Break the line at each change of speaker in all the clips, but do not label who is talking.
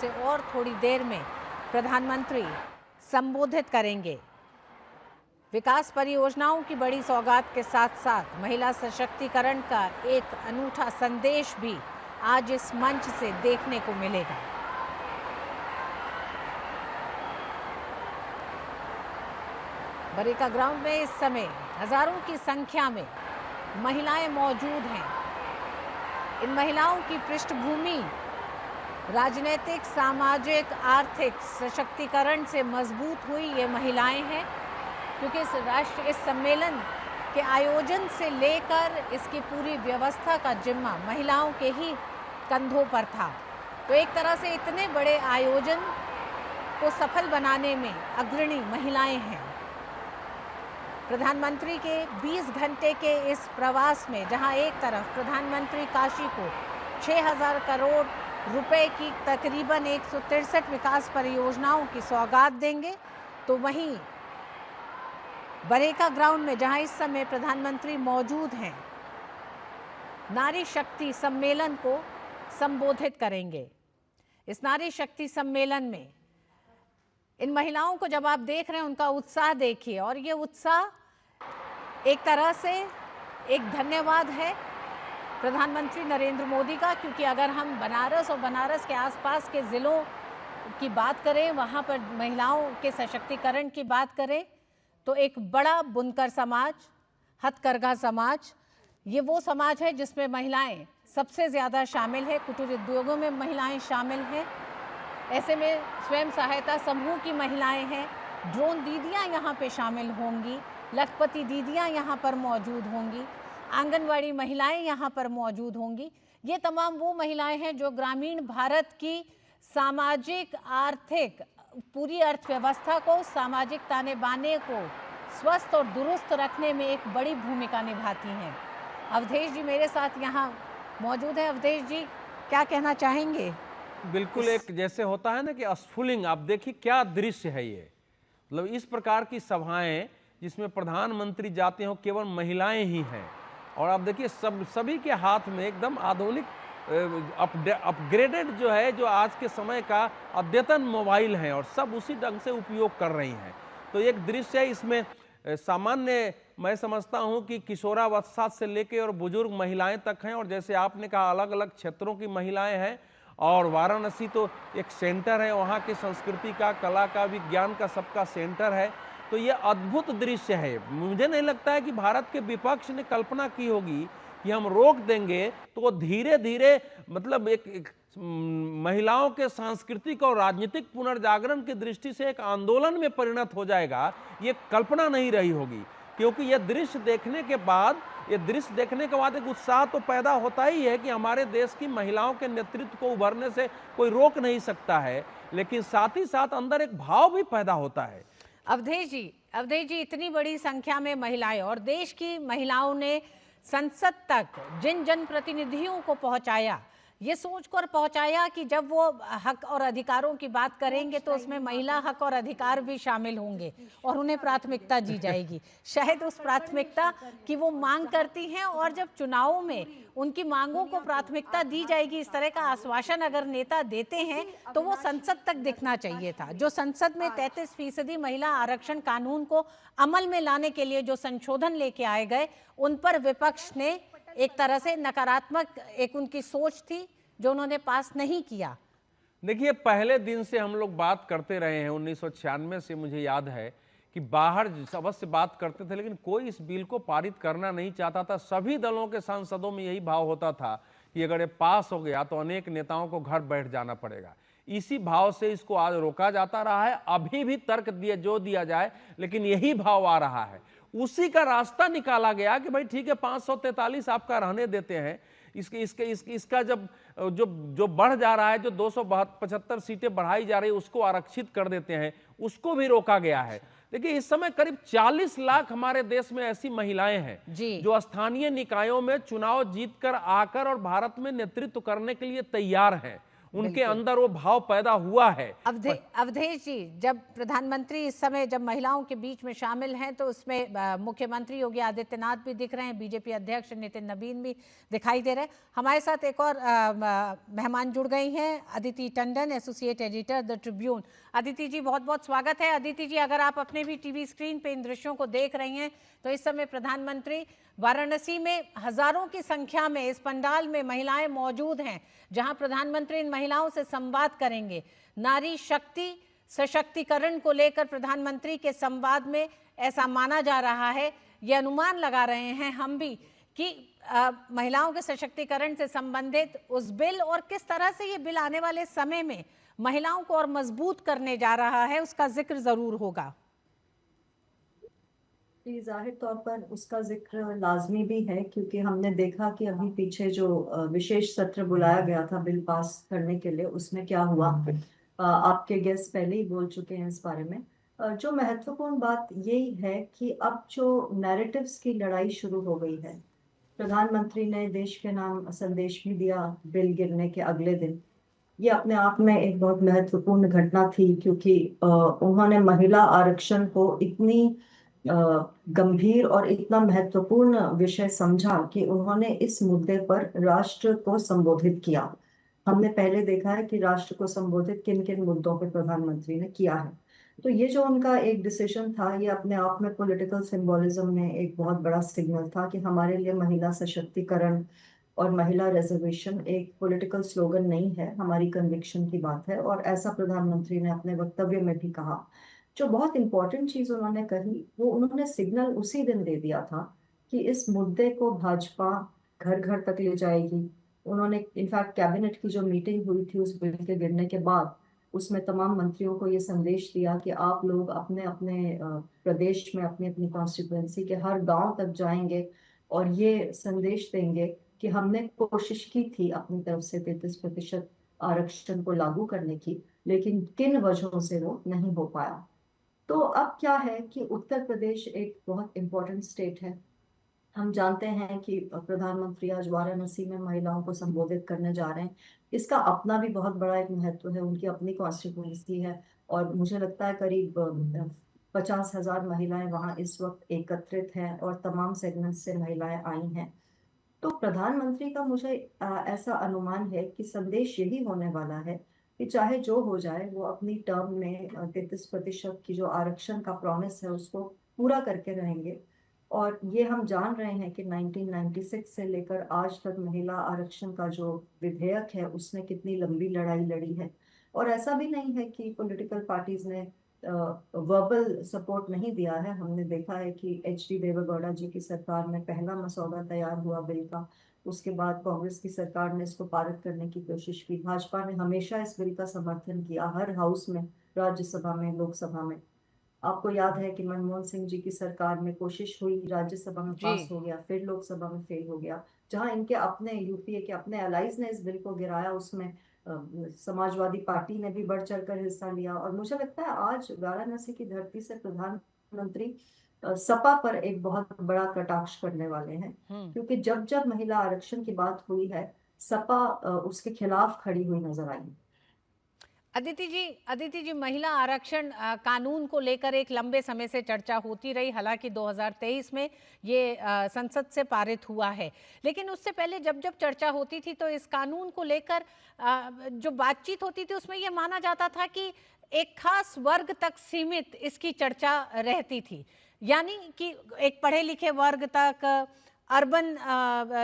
से और थोड़ी देर में प्रधानमंत्री संबोधित करेंगे। विकास परियोजनाओं की बड़ी सौगात के साथ साथ महिला सशक्तिकरण का एक अनूठा संदेश भी आज इस मंच से देखने को मिलेगा। बरेका ग्राउंड में इस समय हजारों की संख्या में महिलाएं मौजूद हैं। इन महिलाओं की पृष्ठभूमि राजनीतिक, सामाजिक, आर्थिक सशक्तिकरण से मजबूत हुई ये महिलाएं हैं, क्योंकि इस सम्मेलन के आयोजन से लेकर इसकी पूरी व्यवस्था का जिम्मा महिलाओं के ही कंधों पर था। तो एक तरह से इतने बड़े आयोजन को सफल बनाने में अग्रणी महिलाएं हैं। प्रधानमंत्री के 20 घंटे के इस प्रवास में जहां एक तरफ प्रधानमंत्री काशी को 6000 करोड़ रुपए की तकरीबन 163 विकास परियोजनाओं की सौगात देंगे, तो वहीं बरेका ग्राउंड में जहां इस समय प्रधानमंत्री मौजूद हैं, नारी शक्ति सम्मेलन को संबोधित करेंगे। इस नारी शक्ति सम्मेलन में इन महिलाओं को जब आप देख रहे हैं, उनका उत्साह देखिए, और ये उत्साह एक तरह से एक धन्यवाद है प्रधानमंत्री नरेंद्र मोदी का, क्योंकि अगर हम बनारस और बनारस के आसपास के ज़िलों की बात करें, वहाँ पर महिलाओं के सशक्तिकरण की बात करें, तो एक बड़ा बुनकर समाज, हथकरघा समाज, ये वो समाज है जिसमें महिलाएं सबसे ज़्यादा शामिल है। कुटीर उद्योगों में महिलाएं शामिल हैं। ऐसे में स्वयं सहायता समूह की महिलाएं हैं। ड्रोन दीदियां यहाँ पे शामिल होंगी, लखपति दीदियां यहाँ पर मौजूद होंगी, आंगनवाड़ी महिलाएं यहाँ पर मौजूद होंगी। ये तमाम वो महिलाएं हैं जो ग्रामीण भारत की सामाजिक, आर्थिक, पूरी अर्थव्यवस्था को, सामाजिक ताने बाने को स्वस्थ और दुरुस्त रखने में एक बड़ी भूमिका निभाती हैं। अवधेश जी मेरे साथ यहाँ मौजूद हैं। अवधेश जी, क्या कहना चाहेंगे?
बिल्कुल, एक जैसे होता है ना कि स्फुलिंग, आप देखिए क्या दृश्य है ये। मतलब इस प्रकार की सभाएं जिसमें प्रधानमंत्री जाते हो, केवल महिलाएं ही हैं, और आप देखिए सभी के हाथ में एकदम आधुनिक अपग्रेडेड जो है, जो आज के समय का अद्यतन मोबाइल है, और सब उसी ढंग से उपयोग कर रही हैं। तो एक दृश्य है इसमें सामान्य, मैं समझता हूं कि किशोरावस्था से लेकर और बुजुर्ग महिलाएं तक हैं, और जैसे आपने कहा अलग अलग क्षेत्रों की महिलाएं हैं। और वाराणसी तो एक सेंटर है, वहाँ की संस्कृति का, कला का, विज्ञान का, सबका सेंटर है। तो ये अद्भुत दृश्य है। मुझे नहीं लगता है कि भारत के विपक्ष ने कल्पना की होगी कि हम रोक देंगे तो वो धीरे धीरे, मतलब एक महिलाओं के सांस्कृतिक और राजनीतिक पुनर्जागरण की दृष्टि से एक आंदोलन में परिणत हो जाएगा। ये कल्पना नहीं रही होगी, क्योंकि ये दृश्य देखने के बाद एक उत्साह तो पैदा होता ही है कि हमारे देश की महिलाओं के नेतृत्व को उभरने से कोई रोक नहीं सकता है, लेकिन साथ ही साथ अंदर एक भाव भी पैदा होता है।
अवधेश जी, इतनी बड़ी संख्या में महिलाएं, और देश की महिलाओं ने संसद तक जिन जनप्रतिनिधियों को पहुंचाया, ये सोचकर पहुंचाया कि जब वो हक और अधिकारों की बात करेंगे तो उसमें महिला हक और अधिकार भी शामिल होंगे और उन्हें प्राथमिकता दी जाएगी। शायद उस प्राथमिकता की वो मांग करती हैं, और जब चुनावों में उनकी मांगों को प्राथमिकता दी जाएगी, इस तरह का आश्वासन अगर नेता देते हैं तो वो संसद तक दिखना चाहिए था। जो संसद में 33% महिला आरक्षण कानून को अमल में लाने के लिए जो संशोधन लेके आए गए, उन पर विपक्ष ने एक तरह से नकारात्मक एक उनकी सोच थी जो उन्होंने पास नहीं किया।
देखिए, पहले दिन से हम लोग बात करते रहे हैं, 1996 से मुझे याद है कि बाहर अवश्य बात करते थे, लेकिन कोई इस बिल को पारित करना नहीं चाहता था। सभी दलों के सांसदों में यही भाव होता था कि अगर ये पास हो गया तो अनेक नेताओं को घर बैठ जाना पड़ेगा। इसी भाव से इसको आज रोका जाता रहा है। अभी भी तर्क दिया जाए, लेकिन यही भाव आ रहा है। उसी का रास्ता निकाला गया कि भाई ठीक है, 543 आपका रहने देते हैं। इसका जब जो बढ़ जा रहा है, जो 275 सीटें बढ़ाई जा रही है, उसको आरक्षित कर देते हैं, उसको भी रोका गया है। देखिए, इस समय करीब 40 लाख हमारे देश में ऐसी महिलाएं हैं जो स्थानीय निकायों में चुनाव जीतकर आकर और भारत में नेतृत्व करने के लिए तैयार हैं। उनके अंदर वो भाव पैदा हुआ है।
अवधेश जी, जब प्रधानमंत्री इस समय जब महिलाओं के बीच में शामिल हैं तो उसमें मुख्यमंत्री योगी आदित्यनाथ भी दिख रहे हैं, बीजेपी अध्यक्ष नितिन नवीन भी दिखाई दे रहे हैं। हमारे साथ एक और मेहमान जुड़ गई हैं, Aditi Tandon, associate editor the Tribune. Aditi ji, बहुत बहुत स्वागत है। अदिति जी, अगर आप अपने भी टीवी स्क्रीन पे इन दृश्यों को देख रही हैं तो इस समय प्रधानमंत्री वाराणसी में हजारों की संख्या में इस पंडाल में महिलाएं मौजूद हैं, जहां प्रधानमंत्री इन महिलाओं से संवाद करेंगे। नारी शक्ति सशक्तिकरण को लेकर प्रधानमंत्री के संवाद में ऐसा माना जा रहा है, ये अनुमान लगा रहे हैं हम भी कि महिलाओं के सशक्तिकरण से संबंधित उस बिल और किस तरह से ये बिल आने वाले समय में महिलाओं को और मजबूत करने जा रहा है, उसका जिक्र जरूर होगा।
जाहिर तौर पर उसका जिक्र लाजमी भी है, क्योंकि हमने देखा कि अभी पीछे जो विशेष सत्र बुलाया गया था बिल पास करने के लिए, उसमें क्या हुआ। आपके गेस्ट पहले ही बोल चुके हैं इस बारे में। जो महत्वपूर्ण बात यही है कि अब जो नैरेटिव्स की लड़ाई शुरू हो गई है, प्रधानमंत्री ने देश के नाम संदेश भी दिया बिल गिरने के अगले दिन। ये अपने आप में एक बहुत महत्वपूर्ण घटना थी, क्योंकि उन्होंने महिला आरक्षण को इतनी गंभीर और इतना महत्वपूर्ण विषय समझा कि उन्होंने इस मुद्दे पर राष्ट्र को संबोधित किया। हमने पहले देखा है कि राष्ट्र को संबोधित किन किन मुद्दों पर प्रधानमंत्री ने किया है। तो ये जो उनका एक डिसीजन था, ये अपने आप में पॉलिटिकल सिंबोलिज्म में एक बहुत बड़ा सिग्नल था कि हमारे लिए महिला सशक्तिकरण और महिला रिजर्वेशन एक पॉलिटिकल स्लोगन नहीं है, हमारी कन्विक्शन की बात है। और ऐसा प्रधानमंत्री ने अपने वक्तव्य में भी कहा। जो बहुत इंपॉर्टेंट चीज उन्होंने कही, वो उन्होंने सिग्नल उसी दिन दे दिया था कि इस मुद्दे को भाजपा घर घर तक ले जाएगी। उन्होंने इनफैक्ट कैबिनेट की जो मीटिंग हुई थी उस बिल के गिरने के बाद, उसमें तमाम मंत्रियों को ये संदेश दिया कि आप लोग अपने अपने प्रदेश में अपनी अपनी कॉन्स्टिट्यूएंसी के हर गांव तक जाएंगे और ये संदेश देंगे कि हमने कोशिश की थी अपनी तरफ से 33% आरक्षण को लागू करने की, लेकिन किन वजहों से वो नहीं हो पाया। तो अब क्या है कि उत्तर प्रदेश एक बहुत इंपॉर्टेंट स्टेट है। हम जानते हैं कि प्रधानमंत्री आज वाराणसी में महिलाओं को संबोधित करने जा रहे हैं। इसका अपना भी बहुत बड़ा एक महत्व है, उनकी अपनी कॉन्स्टिट्यूएंसी है और मुझे लगता है करीब 50,000 महिलाएं वहां इस वक्त एकत्रित हैं और तमाम सेगमेंट से महिलाएं आई हैं। तो प्रधानमंत्री का मुझे ऐसा अनुमान है कि संदेश यही होने वाला है कि चाहे जो हो जाए, वो अपनी टर्म में 33% की जो आरक्षण का प्रॉमिस है उसको पूरा करके रहेंगे। और ये हम जान रहे हैं कि 1996 से लेकर आज तक महिला आरक्षण का जो विधेयक है उसने कितनी लंबी लड़ाई लड़ी है। और ऐसा भी नहीं है कि पॉलिटिकल पार्टीज ने वर्बल सपोर्ट नहीं दिया है। हमने देखा है कि HD देवेगौड़ा जी की सरकार में पहला मसौदा तैयार हुआ बिल का, उसके बाद कांग्रेस की सरकार ने इसको पारित करने की कोशिश की। भाजपा ने हमेशा इस बिल का समर्थन किया, हर हाउस में, राज्यसभा में, लोकसभा में। आपको याद है कि मनमोहन सिंह जी की सरकार में कोशिश हुई, राज्यसभा में पास हो गया, फिर लोकसभा में फेल हो गया। जहां इनके अपने यूपीए के अपने अलाइज ने इस बिल को गिराया, उसमें समाजवादी पार्टी ने भी बढ़ चढ़ कर हिस्सा लिया। और मुझे लगता है आज वाराणसी की धरती से प्रधानमंत्री सपा पर एक बहुत बड़ा कटाक्ष करने वाले हैं, क्योंकि जब जब महिला आरक्षण की बात हुई है, सपा उसके खिलाफ खड़ी हुई नजर आई।
अदिति जी, महिला आरक्षण कानून को लेकर एक लंबे समय से चर्चा होती रही। हालांकि 2023 में ये संसद से पारित हुआ है, लेकिन उससे पहले जब जब चर्चा होती थी तो इस कानून को लेकर जो बातचीत होती थी उसमें यह माना जाता था कि एक खास वर्ग तक सीमित इसकी चर्चा रहती थी, यानी कि एक पढ़े लिखे वर्ग तक, अर्बन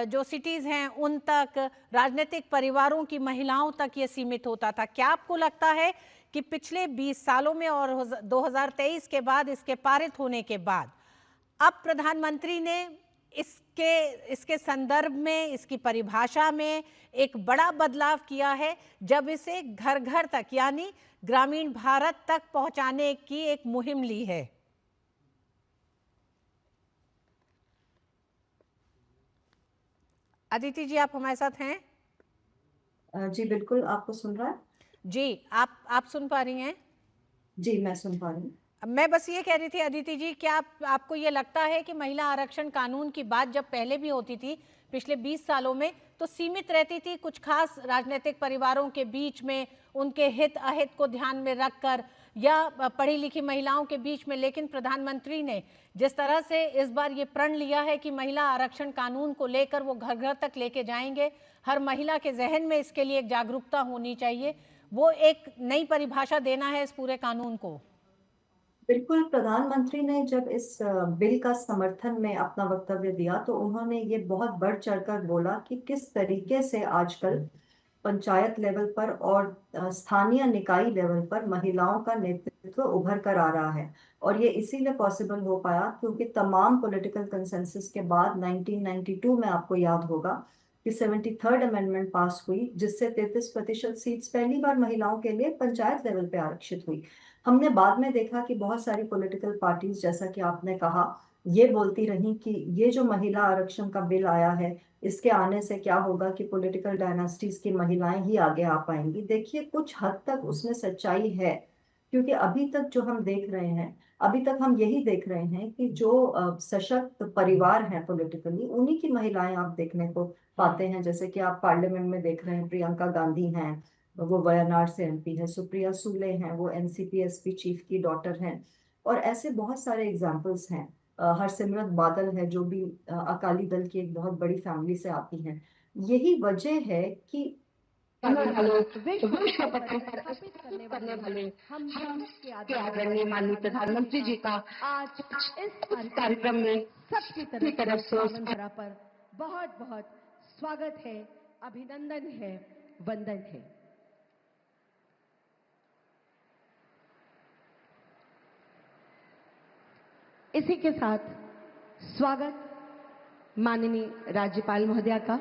जो सिटीज़ हैं उन तक, राजनीतिक परिवारों की महिलाओं तक ये सीमित होता था। क्या आपको लगता है कि पिछले 20 सालों में और 2023 के बाद, इसके पारित होने के बाद, अब प्रधानमंत्री ने इसके संदर्भ में, इसकी परिभाषा में एक बड़ा बदलाव किया है, जब इसे घर घर तक यानी ग्रामीण भारत तक पहुंचाने की एक मुहिम ली है? अदिति जी, आप हमारे साथ हैं?
जी बिल्कुल, आपको सुन रहा है?
जी, आप सुन पा रही हैं?
जी, मैं सुन पा रही हूँ।
मैं बस ये कह रही थी अदिति जी, क्या आपको ये लगता है कि महिला आरक्षण कानून की बात जब पहले भी होती थी पिछले 20 सालों में, तो सीमित रहती थी कुछ खास राजनीतिक परिवारों के बीच में, उनके हित अहित को ध्यान में रखकर, या पढ़ी लिखी महिलाओं के बीच में। लेकिन प्रधानमंत्री ने जिस तरह से इस बार ये प्रण लिया है कि महिला आरक्षण कानून को लेकर वो घर घर तक लेके जाएंगे, हर महिला के जहन में इसके लिए एक जागरूकता होनी चाहिए, वो एक नई परिभाषा देना है इस पूरे कानून को।
बिल्कुल, प्रधानमंत्री ने जब इस बिल का समर्थन में अपना वक्तव्य दिया तो उन्होंने ये बहुत बढ़ चढ़कर बोला कि किस तरीके से आजकल पंचायत लेवल पर और स्थानीय निकाय लेवल पर महिलाओं का नेतृत्व उभर कर आ रहा है। और ये इसीलिए पॉसिबल हो पाया क्योंकि तमाम पॉलिटिकल कंसेंसस के बाद 1992 में, आपको याद होगा कि 73rd अमेंडमेंट पास हुई, जिससे 33% सीट्स पहली बार महिलाओं के लिए पंचायत लेवल पे आरक्षित हुई। हमने बाद में देखा कि बहुत सारी पॉलिटिकल पार्टीज, जैसा कि आपने कहा, ये बोलती रही कि ये जो महिला आरक्षण का बिल आया है, इसके आने से क्या होगा कि पॉलिटिकल डायनास्टीज की महिलाएं ही आगे आ पाएंगी। देखिए, कुछ हद तक उसमें सच्चाई है, क्योंकि अभी तक जो हम देख रहे हैं, अभी तक हम यही देख रहे हैं कि जो सशक्त परिवार हैं पॉलिटिकली, उन्हीं की महिलाएं आप देखने को पाते हैं। जैसे कि आप पार्लियामेंट में देख रहे हैं, प्रियंका गांधी हैं, वो वायनाड से एमपी है, सुप्रिया सुले हैं, वो एनसीपी एसपी चीफ की डॉटर हैं, और ऐसे बहुत सारे एग्जाम्पल्स हैं। हरसिमरत बादल है, जो भी अकाली दल की एक बहुत बड़ी फैमिली से आती हैं। यही वजह है कि
विश्व पटल पर स्थापित करने वाले हम के आदरणीय माननीय प्रधानमंत्री जी का आज इस कार्यक्रम में सबकी तरफ से परंपरा पर बहुत बहुत स्वागत है, अभिनंदन है, वंदन है। इसी के साथ स्वागत माननीय राज्यपाल महोदया का,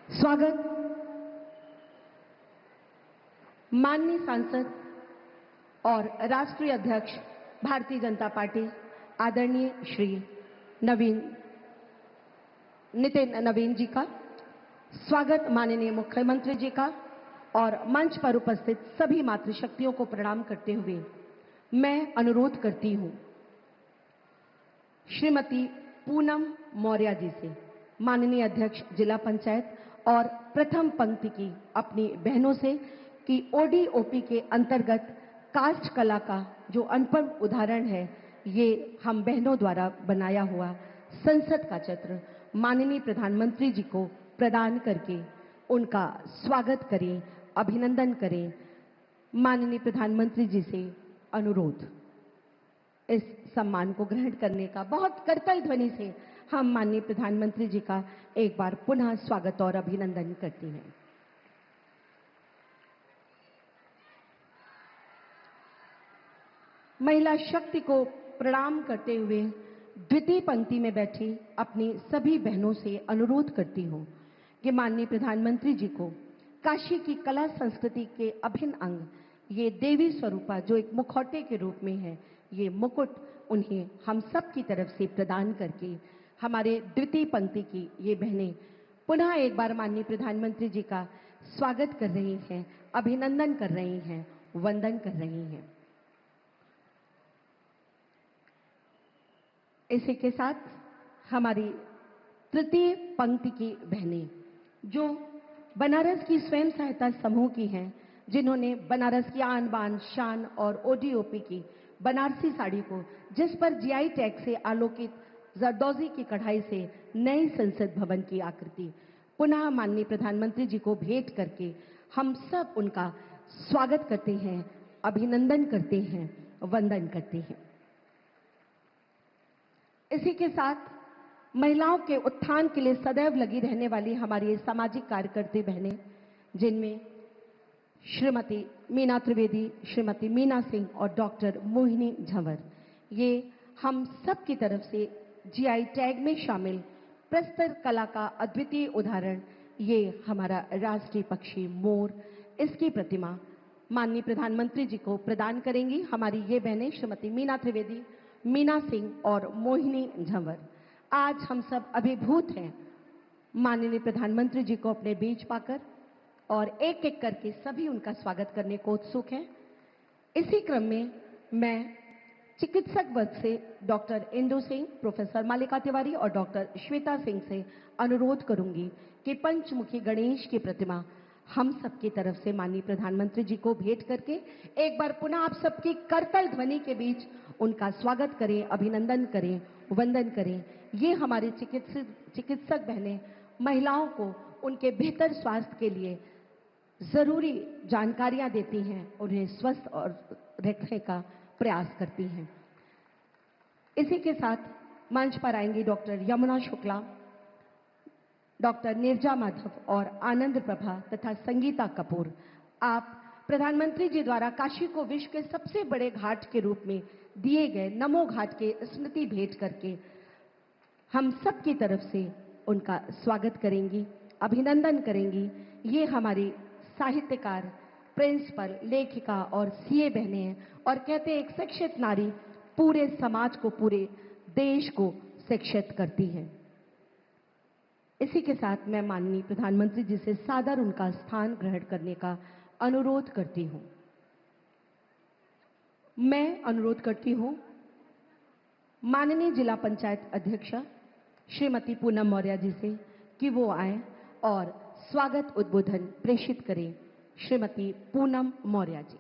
स्वागत माननीय सांसद और राष्ट्रीय अध्यक्ष भारतीय जनता पार्टी आदरणीय श्री नितिन नवीन जी का, स्वागत माननीय मुख्यमंत्री जी का, और मंच पर उपस्थित सभी मातृशक्तियों को प्रणाम करते हुए मैं अनुरोध करती हूं श्रीमती पूनम मौर्य जी से, माननीय अध्यक्ष जिला पंचायत और प्रथम पंक्ति की अपनी बहनों से, कि ओडीओपी के अंतर्गत कास्ट कला का जो अनपढ़ उदाहरण है, ये हम बहनों द्वारा बनाया हुआ संसद का चित्र माननीय प्रधानमंत्री जी को प्रदान करके उनका स्वागत करें, अभिनंदन करें। माननीय प्रधानमंत्री जी से अनुरोध, इस सम्मान को ग्रहण करने का। बहुत करतल ध्वनि से हम माननीय प्रधानमंत्री जी का एक बार पुनः स्वागत और अभिनंदन करते हैं। महिला शक्ति को प्रणाम करते हुए द्वितीय पंक्ति में बैठी अपनी सभी बहनों से अनुरोध करती हूं कि माननीय प्रधानमंत्री जी को काशी की कला संस्कृति के अभिन्न अंग, ये देवी स्वरूपा जो एक मुखौटे के रूप में है, ये मुकुट उन्हें हम सब की तरफ से प्रदान करके हमारे द्वितीय पंक्ति की ये बहनें पुनः एक बार माननीय प्रधानमंत्री जी का स्वागत कर रही हैं, अभिनंदन कर रही हैं, वंदन कर रही हैं। इसी के साथ हमारी तृतीय पंक्ति की बहनें जो बनारस की स्वयं सहायता समूह की हैं, जिन्होंने बनारस की आन बान शान और ओडीओपी की बनारसी साड़ी को, जिस पर जीआई टैग से आलोकित जरदोजी की कढ़ाई से नए संसद भवन की आकृति पुनः माननीय प्रधानमंत्री जी को भेंट करके हम सब उनका स्वागत करते हैं, अभिनंदन करते हैं, वंदन करते हैं। इसी के साथ महिलाओं के उत्थान के लिए सदैव लगी रहने वाली हमारी सामाजिक कार्यकर्ती बहनें, जिनमें श्रीमती मीना त्रिवेदी, श्रीमती मीना सिंह और डॉक्टर मोहिनी झंवर, ये हम सब की तरफ से जीआई टैग में शामिल प्रस्तर कला का अद्वितीय उदाहरण, ये हमारा राष्ट्रीय पक्षी मोर, इसकी प्रतिमा माननीय प्रधानमंत्री जी को प्रदान करेंगी हमारी ये बहनें श्रीमती मीना त्रिवेदी, मीना सिंह और मोहिनी झंवर। आज हम सब अभिभूत हैं माननीय प्रधानमंत्री जी को अपने बीच पाकर, और एक एक करके सभी उनका स्वागत करने को उत्सुक हैं। इसी क्रम में मैं चिकित्सक वर्ग से डॉक्टर इंदु सिंह, प्रोफेसर मालिका तिवारी और डॉक्टर श्वेता सिंह से अनुरोध करूंगी कि पंचमुखी गणेश की प्रतिमा हम सबकी तरफ से माननीय प्रधानमंत्री जी को भेंट करके एक बार पुनः आप सबकी करतल ध्वनि के बीच उनका स्वागत करें, अभिनंदन करें, वंदन करें। ये हमारे चिकित्सक बहनें महिलाओं को उनके बेहतर स्वास्थ्य के लिए जरूरी जानकारियां देती हैं, उन्हें स्वस्थ और रखने का प्रयास करती हैं। इसी के साथ मंच पर आएंगी डॉक्टर यमुना शुक्ला, डॉक्टर नीरजा माधव और आनंद प्रभा तथा संगीता कपूर। आप प्रधानमंत्री जी द्वारा काशी को विश्व के सबसे बड़े घाट के रूप में दिए गए नमो घाट के स्मृति भेंट करके हम सब की तरफ से उनका स्वागत करेंगी, अभिनंदन करेंगी। ये हमारी साहित्यकार, प्रिंसिपल, लेखिका और सीए बहनें हैं और कहते हैं एक शिक्षित नारी पूरे समाज को, पूरे देश को शिक्षित करती है। इसी के साथ मैं माननीय प्रधानमंत्री जी से सादर उनका स्थान ग्रहण करने का अनुरोध करती हूं। मैं अनुरोध करती हूं माननीय जिला पंचायत अध्यक्ष श्रीमती पूनम मौर्य जी से कि वो आए और स्वागत उद्बोधन प्रेषित करें। श्रीमती पूनम मौर्य जी।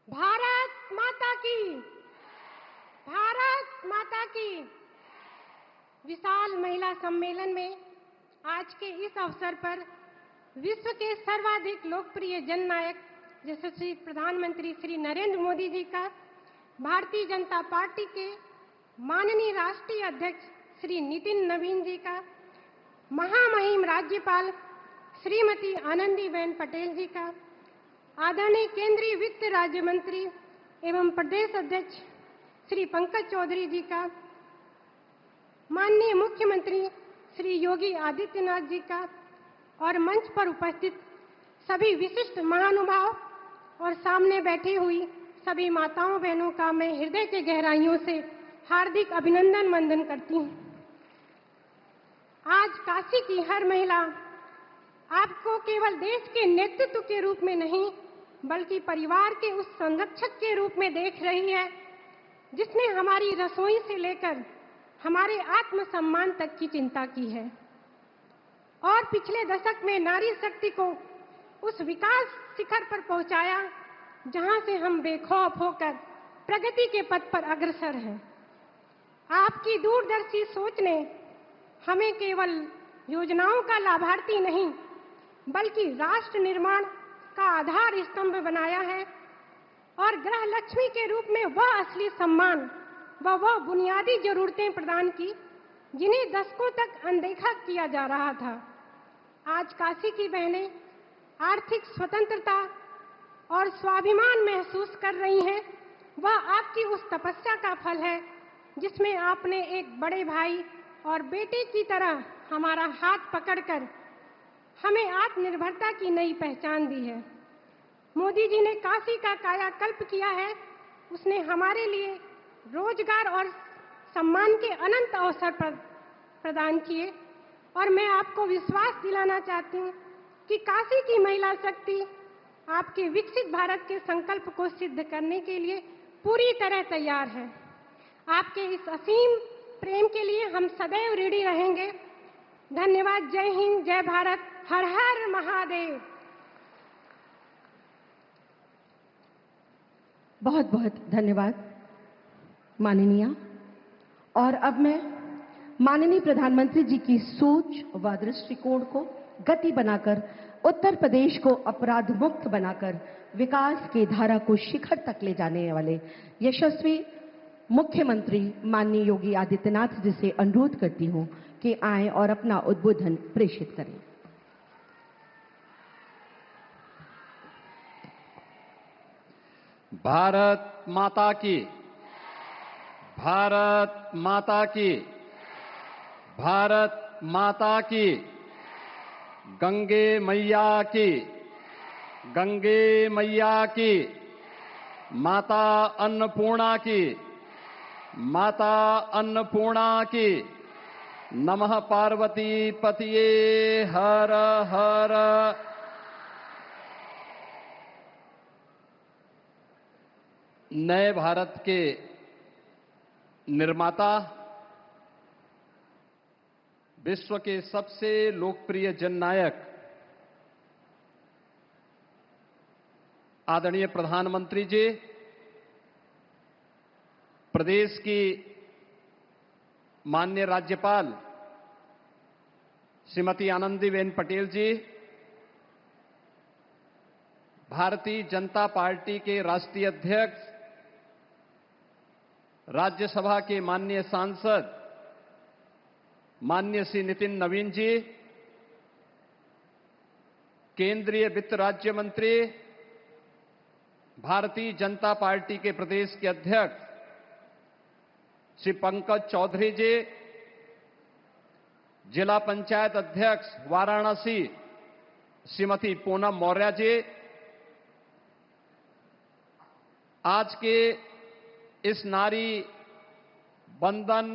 भारत माता की, भारत माता की। विशाल महिला सम्मेलन में आज के इस अवसर पर विश्व के सर्वाधिक लोकप्रिय जननायक यशस्वी प्रधानमंत्री श्री नरेंद्र मोदी जी का, भारतीय जनता पार्टी के माननीय राष्ट्रीय अध्यक्ष श्री नितिन नवीन जी का, महामहिम राज्यपाल श्रीमती आनंदीबेन पटेल जी का, आदरणीय केंद्रीय वित्त राज्य मंत्री एवं प्रदेश अध्यक्ष श्री पंकज चौधरी जी का, माननीय मुख्यमंत्री श्री योगी आदित्यनाथ जी का और मंच पर उपस्थित सभी विशिष्ट महानुभाव और सामने बैठी हुई सभी माताओं बहनों का मैं हृदय के गहराइयों से हार्दिक अभिनंदन वंदन करती हूँ। आज काशी की हर महिला आपको केवल देश के नेतृत्व के रूप में नहीं बल्कि परिवार के उस संरक्षक के रूप में देख रही है जिसने हमारी रसोई से लेकर हमारे आत्मसम्मान तक की चिंता की है और पिछले दशक में नारी शक्ति को उस विकास शिखर पर पहुंचाया जहां से हम बेखौफ होकर प्रगति के पथ पर अग्रसर हैं। आपकी दूरदर्शी सोच ने हमें केवल योजनाओं का लाभार्थी नहीं बल्कि राष्ट्र निर्माण का आधार स्तंभ बनाया है और गृह लक्ष्मी के रूप में वह असली सम्मान वह बुनियादी जरूरतें प्रदान की जिन्हें दशकों तक अनदेखा किया जा रहा था। आज काशी की बहनें आर्थिक स्वतंत्रता और स्वाभिमान महसूस कर रही हैं। वह आपकी उस तपस्या का फल है जिसमें आपने एक बड़े भाई और बेटे की तरह हमारा हाथ पकड़कर हमें आत्मनिर्भरता की नई पहचान दी है। मोदी जी ने काशी का कायाकल्प किया है। उसने हमारे लिए रोजगार और सम्मान के अनंत अवसर प्रदान किए और मैं आपको विश्वास दिलाना चाहती हूँ कि काशी की महिला शक्ति आपके विकसित भारत के संकल्प को सिद्ध करने के लिए पूरी तरह तैयार है। आपके इस असीम प्रेम के लिए हम सदैव ऋणी रहेंगे। धन्यवाद। जय हिंद, जय भारत, हर हर महादेव।
बहुत बहुत धन्यवाद माननीय। और अब मैं माननीय प्रधानमंत्री जी की सोच व दृष्टिकोण को गति बनाकर उत्तर प्रदेश को अपराध मुक्त बनाकर विकास की धारा को शिखर तक ले जाने वाले यशस्वी मुख्यमंत्री माननीय योगी आदित्यनाथ जी से अनुरोध करती हूं कि आएं और अपना उद्बोधन प्रेषित करें।
भारत माता की, भारत माता की, भारत माता की, गंगे मैया की, गंगे मैया की, माता अन्नपूर्णा की, माता अन्नपूर्णा की। नमः पार्वती पतिये हर हर। नए भारत के निर्माता, विश्व के सबसे लोकप्रिय जननायक आदरणीय प्रधानमंत्री जी, प्रदेश की माननीय राज्यपाल श्रीमती आनंदीबेन पटेल जी, भारतीय जनता पार्टी के राष्ट्रीय अध्यक्ष, राज्यसभा के माननीय सांसद माननीय श्री नितिन नवीन जी, केंद्रीय वित्त राज्य मंत्री, भारतीय जनता पार्टी के प्रदेश के अध्यक्ष श्री पंकज चौधरी जी, जिला पंचायत अध्यक्ष वाराणसी श्रीमती पूनम मौर्य जी, आज के इस नारी बंधन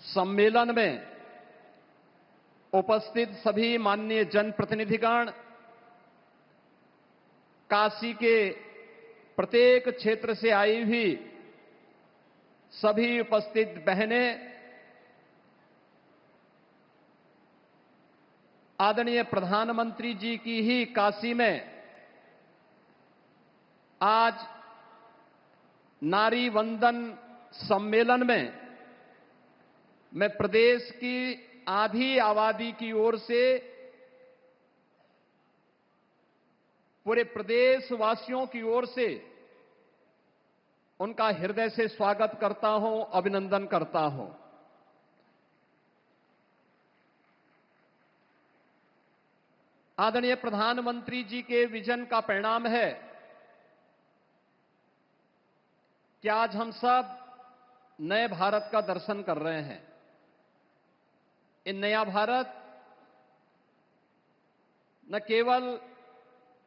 सम्मेलन में उपस्थित सभी माननीय जनप्रतिनिधिगण, काशी के प्रत्येक क्षेत्र से आई हुई सभी उपस्थित बहनें, आदरणीय प्रधानमंत्री जी की ही काशी में आज नारी वंदन सम्मेलन में मैं प्रदेश की आधी आबादी की ओर से पूरे प्रदेश वासियों की ओर से उनका हृदय से स्वागत करता हूं, अभिनंदन करता हूं। आदरणीय प्रधानमंत्री जी के विजन का परिणाम है कि आज हम सब नए भारत का दर्शन कर रहे हैं। ये नया भारत न केवल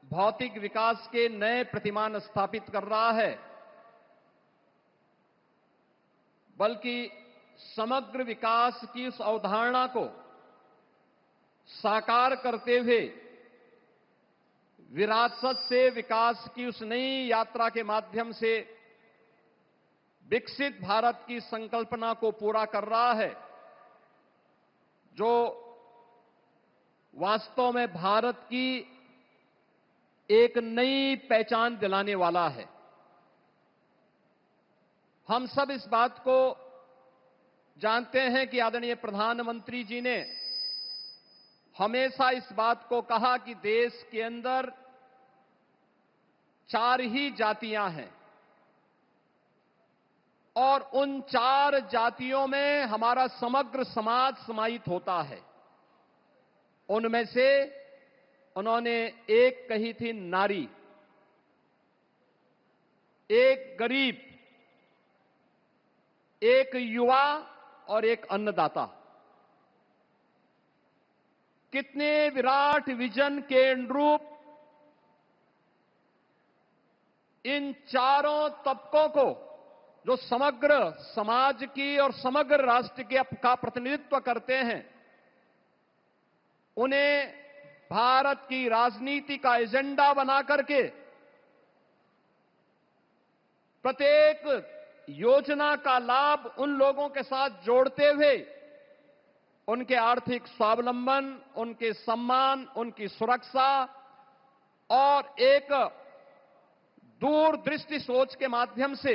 भौतिक विकास के नए प्रतिमान स्थापित कर रहा है, बल्कि समग्र विकास की उस अवधारणा को साकार करते हुए विरासत से विकास की उस नई यात्रा के माध्यम से विकसित भारत की संकल्पना को पूरा कर रहा है, जो वास्तव में भारत की एक नई पहचान दिलाने वाला है। हम सब इस बात को जानते हैं कि आदरणीय प्रधानमंत्री जी ने हमेशा इस बात को कहा कि देश के अंदर 4 ही जातियां हैं और उन 4 जातियों में हमारा समग्र समाज समाहित होता है। उनमें से उन्होंने एक कही थी नारी, एक गरीब, एक युवा और एक अन्नदाता। कितने विराट विजन के अनुरूप इन चारों तबकों को, जो समग्र समाज की और समग्र राष्ट्र का प्रतिनिधित्व करते हैं, उन्हें भारत की राजनीति का एजेंडा बना करके प्रत्येक योजना का लाभ उन लोगों के साथ जोड़ते हुए उनके आर्थिक स्वावलंबन, उनके सम्मान, उनकी सुरक्षा और एक दूरदृष्टि सोच के माध्यम से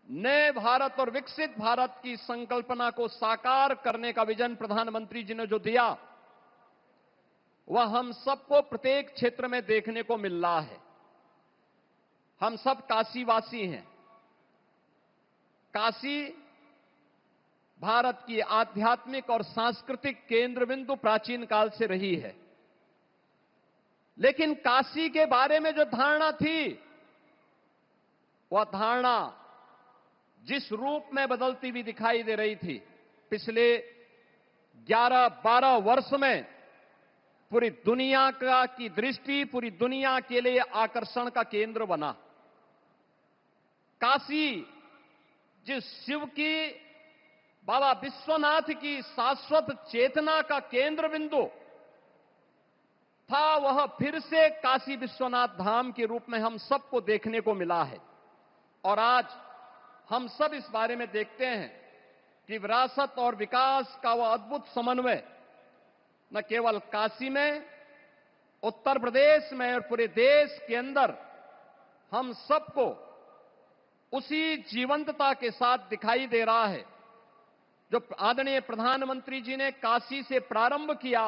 नए भारत और विकसित भारत की संकल्पना को साकार करने का विजन प्रधानमंत्री जी ने जो दिया, वह हम सबको प्रत्येक क्षेत्र में देखने को मिल रहा है। हम सब काशीवासी हैं। काशी भारत की आध्यात्मिक और सांस्कृतिक केंद्र बिंदु प्राचीन काल से रही है, लेकिन काशी के बारे में जो धारणा थी, वह धारणा जिस रूप में बदलती हुई दिखाई दे रही थी, पिछले 11-12 वर्ष में पूरी दुनिया की दृष्टि पूरी दुनिया के लिए आकर्षण का केंद्र बना। काशी जिस शिव की, बाबा विश्वनाथ की शाश्वत चेतना का केंद्र बिंदु था, वह फिर से काशी विश्वनाथ धाम के रूप में हम सबको देखने को मिला है। और आज हम सब इस बारे में देखते हैं कि विरासत और विकास का वह अद्भुत समन्वय न केवल काशी में, उत्तर प्रदेश में और पूरे देश के अंदर हम सबको उसी जीवंतता के साथ दिखाई दे रहा है जो आदरणीय प्रधानमंत्री जी ने काशी से प्रारंभ किया।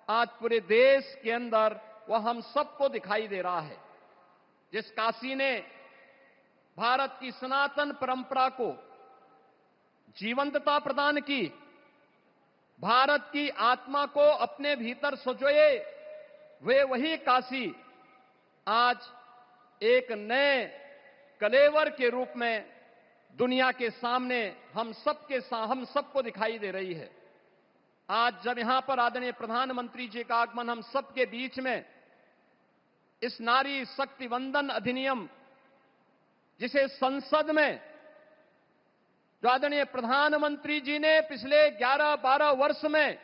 आज पूरे देश के अंदर वह हम सबको दिखाई दे रहा है। जिस काशी ने भारत की सनातन परंपरा को जीवंतता प्रदान की, भारत की आत्मा को अपने भीतर सजोए, वे वही काशी आज एक नए कलेवर के रूप में दुनिया के सामने हम सबको दिखाई दे रही है। आज जब यहां पर आदरणीय प्रधानमंत्री जी का आगमन हम सबके बीच में इस नारी शक्ति वंदन अधिनियम, जिसे संसद में जो आदरणीय प्रधानमंत्री जी ने पिछले 11-12 वर्ष में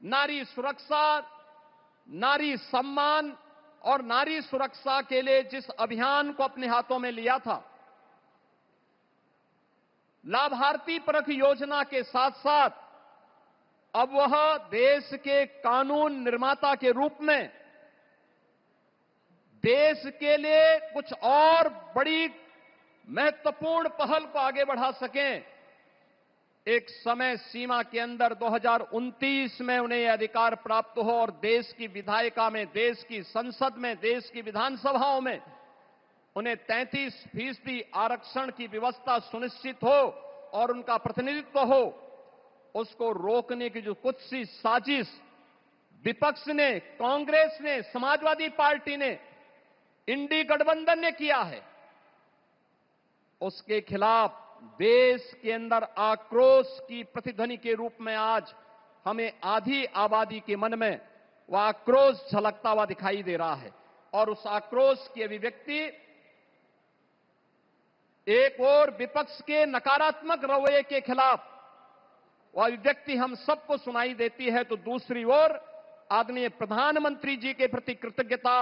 नारी सुरक्षा, नारी सम्मान और नारी सुरक्षा के लिए जिस अभियान को अपने हाथों में लिया था, लाभार्थी परख योजना के साथ साथ अब वह देश के कानून निर्माता के रूप में देश के लिए कुछ और बड़ी महत्वपूर्ण पहल को आगे बढ़ा सकें। एक समय सीमा के अंदर 2029 में उन्हें यह अधिकार प्राप्त हो और देश की विधायिका में, देश की संसद में, देश की विधानसभाओं में उन्हें 33% आरक्षण की व्यवस्था सुनिश्चित हो और उनका प्रतिनिधित्व हो। उसको रोकने की जो कुछ सी साजिश विपक्ष ने, कांग्रेस ने, समाजवादी पार्टी ने, इंडी गठबंधन ने किया है, उसके खिलाफ देश के अंदर आक्रोश की प्रतिध्वनि के रूप में आज हमें आधी आबादी के मन में वह आक्रोश झलकता हुआ दिखाई दे रहा है। और उस आक्रोश की अभिव्यक्ति एक और विपक्ष के नकारात्मक रवैये के खिलाफ वह अभिव्यक्ति हम सबको सुनाई देती है, तो दूसरी ओर आदरणीय प्रधानमंत्री जी के प्रति कृतज्ञता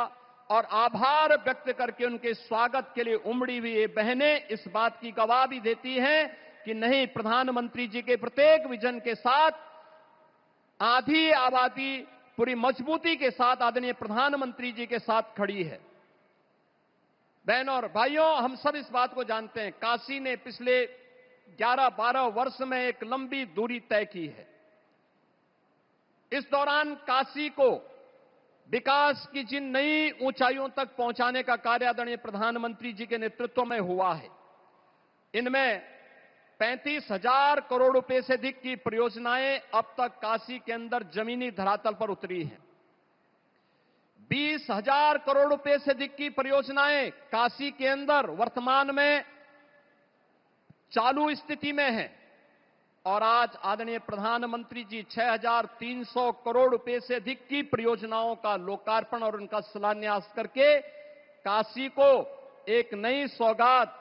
और आभार व्यक्त करके उनके स्वागत के लिए उमड़ी हुई ये बहनें इस बात की गवाह भी देती हैं कि नहीं, प्रधानमंत्री जी के प्रत्येक विजन के साथ आधी आबादी पूरी मजबूती के साथ आदरणीय प्रधानमंत्री जी के साथ खड़ी है। बहनों और भाइयों, हम सब इस बात को जानते हैं, काशी ने पिछले 11-12 वर्ष में एक लंबी दूरी तय की है। इस दौरान काशी को विकास की जिन नई ऊंचाइयों तक पहुंचाने का कार्य आदरणीय प्रधानमंत्री जी के नेतृत्व में हुआ है, इनमें 35,000 करोड़ रुपए से अधिक की परियोजनाएं अब तक काशी के अंदर जमीनी धरातल पर उतरी हैं। 20,000 करोड़ रुपए से अधिक की परियोजनाएं काशी के अंदर वर्तमान में चालू स्थिति में हैं और आज आदरणीय प्रधानमंत्री जी 6,300 करोड़ रुपए से अधिक की परियोजनाओं का लोकार्पण और उनका शिलान्यास करके काशी को एक नई सौगात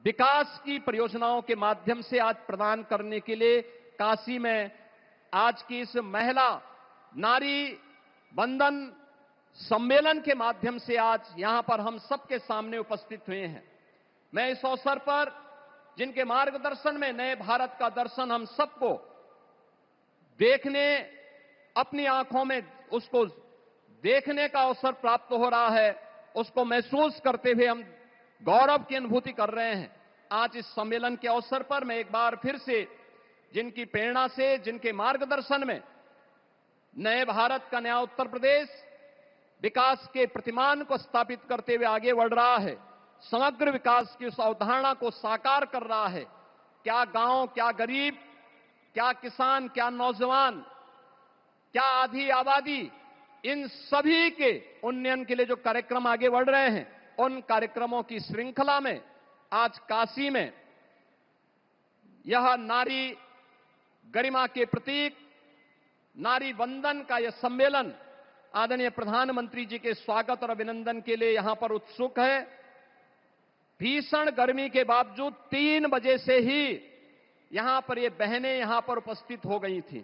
विकास की परियोजनाओं के माध्यम से आज प्रदान करने के लिए काशी में आज की इस महिला नारी वंदन सम्मेलन के माध्यम से आज यहां पर हम सबके सामने उपस्थित हुए हैं। मैं इस अवसर पर जिनके मार्गदर्शन में नए भारत का दर्शन हम सबको देखने, अपनी आंखों में उसको देखने का अवसर प्राप्त हो रहा है, उसको महसूस करते हुए हम गौरव की अनुभूति कर रहे हैं। आज इस सम्मेलन के अवसर पर मैं एक बार फिर से जिनकी प्रेरणा से, जिनके मार्गदर्शन में नए भारत का नया उत्तर प्रदेश विकास के प्रतिमान को स्थापित करते हुए आगे बढ़ रहा है, समग्र विकास की उस अवधारणा को साकार कर रहा है। क्या गांव, क्या गरीब, क्या किसान, क्या नौजवान, क्या आधी आबादी, इन सभी के उन्नयन के लिए जो कार्यक्रम आगे बढ़ रहे हैं, उन कार्यक्रमों की श्रृंखला में आज काशी में यह नारी गरिमा के प्रतीक नारी वंदन का यह सम्मेलन आदरणीय प्रधानमंत्री जी के स्वागत और अभिनंदन के लिए यहां पर उत्सुक है। भीषण गर्मी के बावजूद 3 बजे से ही यहां पर ये बहनें यहां पर उपस्थित हो गई थी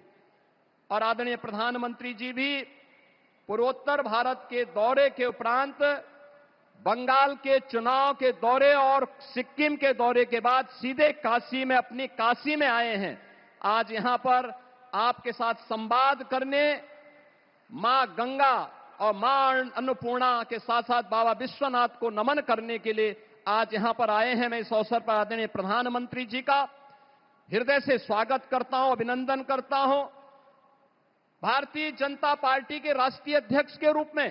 और आदरणीय प्रधानमंत्री जी भी पूर्वोत्तर भारत के दौरे के उपरांत बंगाल के चुनाव के दौरे और सिक्किम के दौरे के बाद सीधे काशी में, अपनी काशी में आए हैं। आज यहां पर आपके साथ संवाद करने, मां गंगा और मां अन्नपूर्णा के साथ साथ बाबा विश्वनाथ को नमन करने के लिए आज यहां पर आए हैं। मैं इस अवसर पर आदरणीय प्रधानमंत्री जी का हृदय से स्वागत करता हूं, अभिनंदन करता हूं। भारतीय जनता पार्टी के राष्ट्रीय अध्यक्ष के रूप में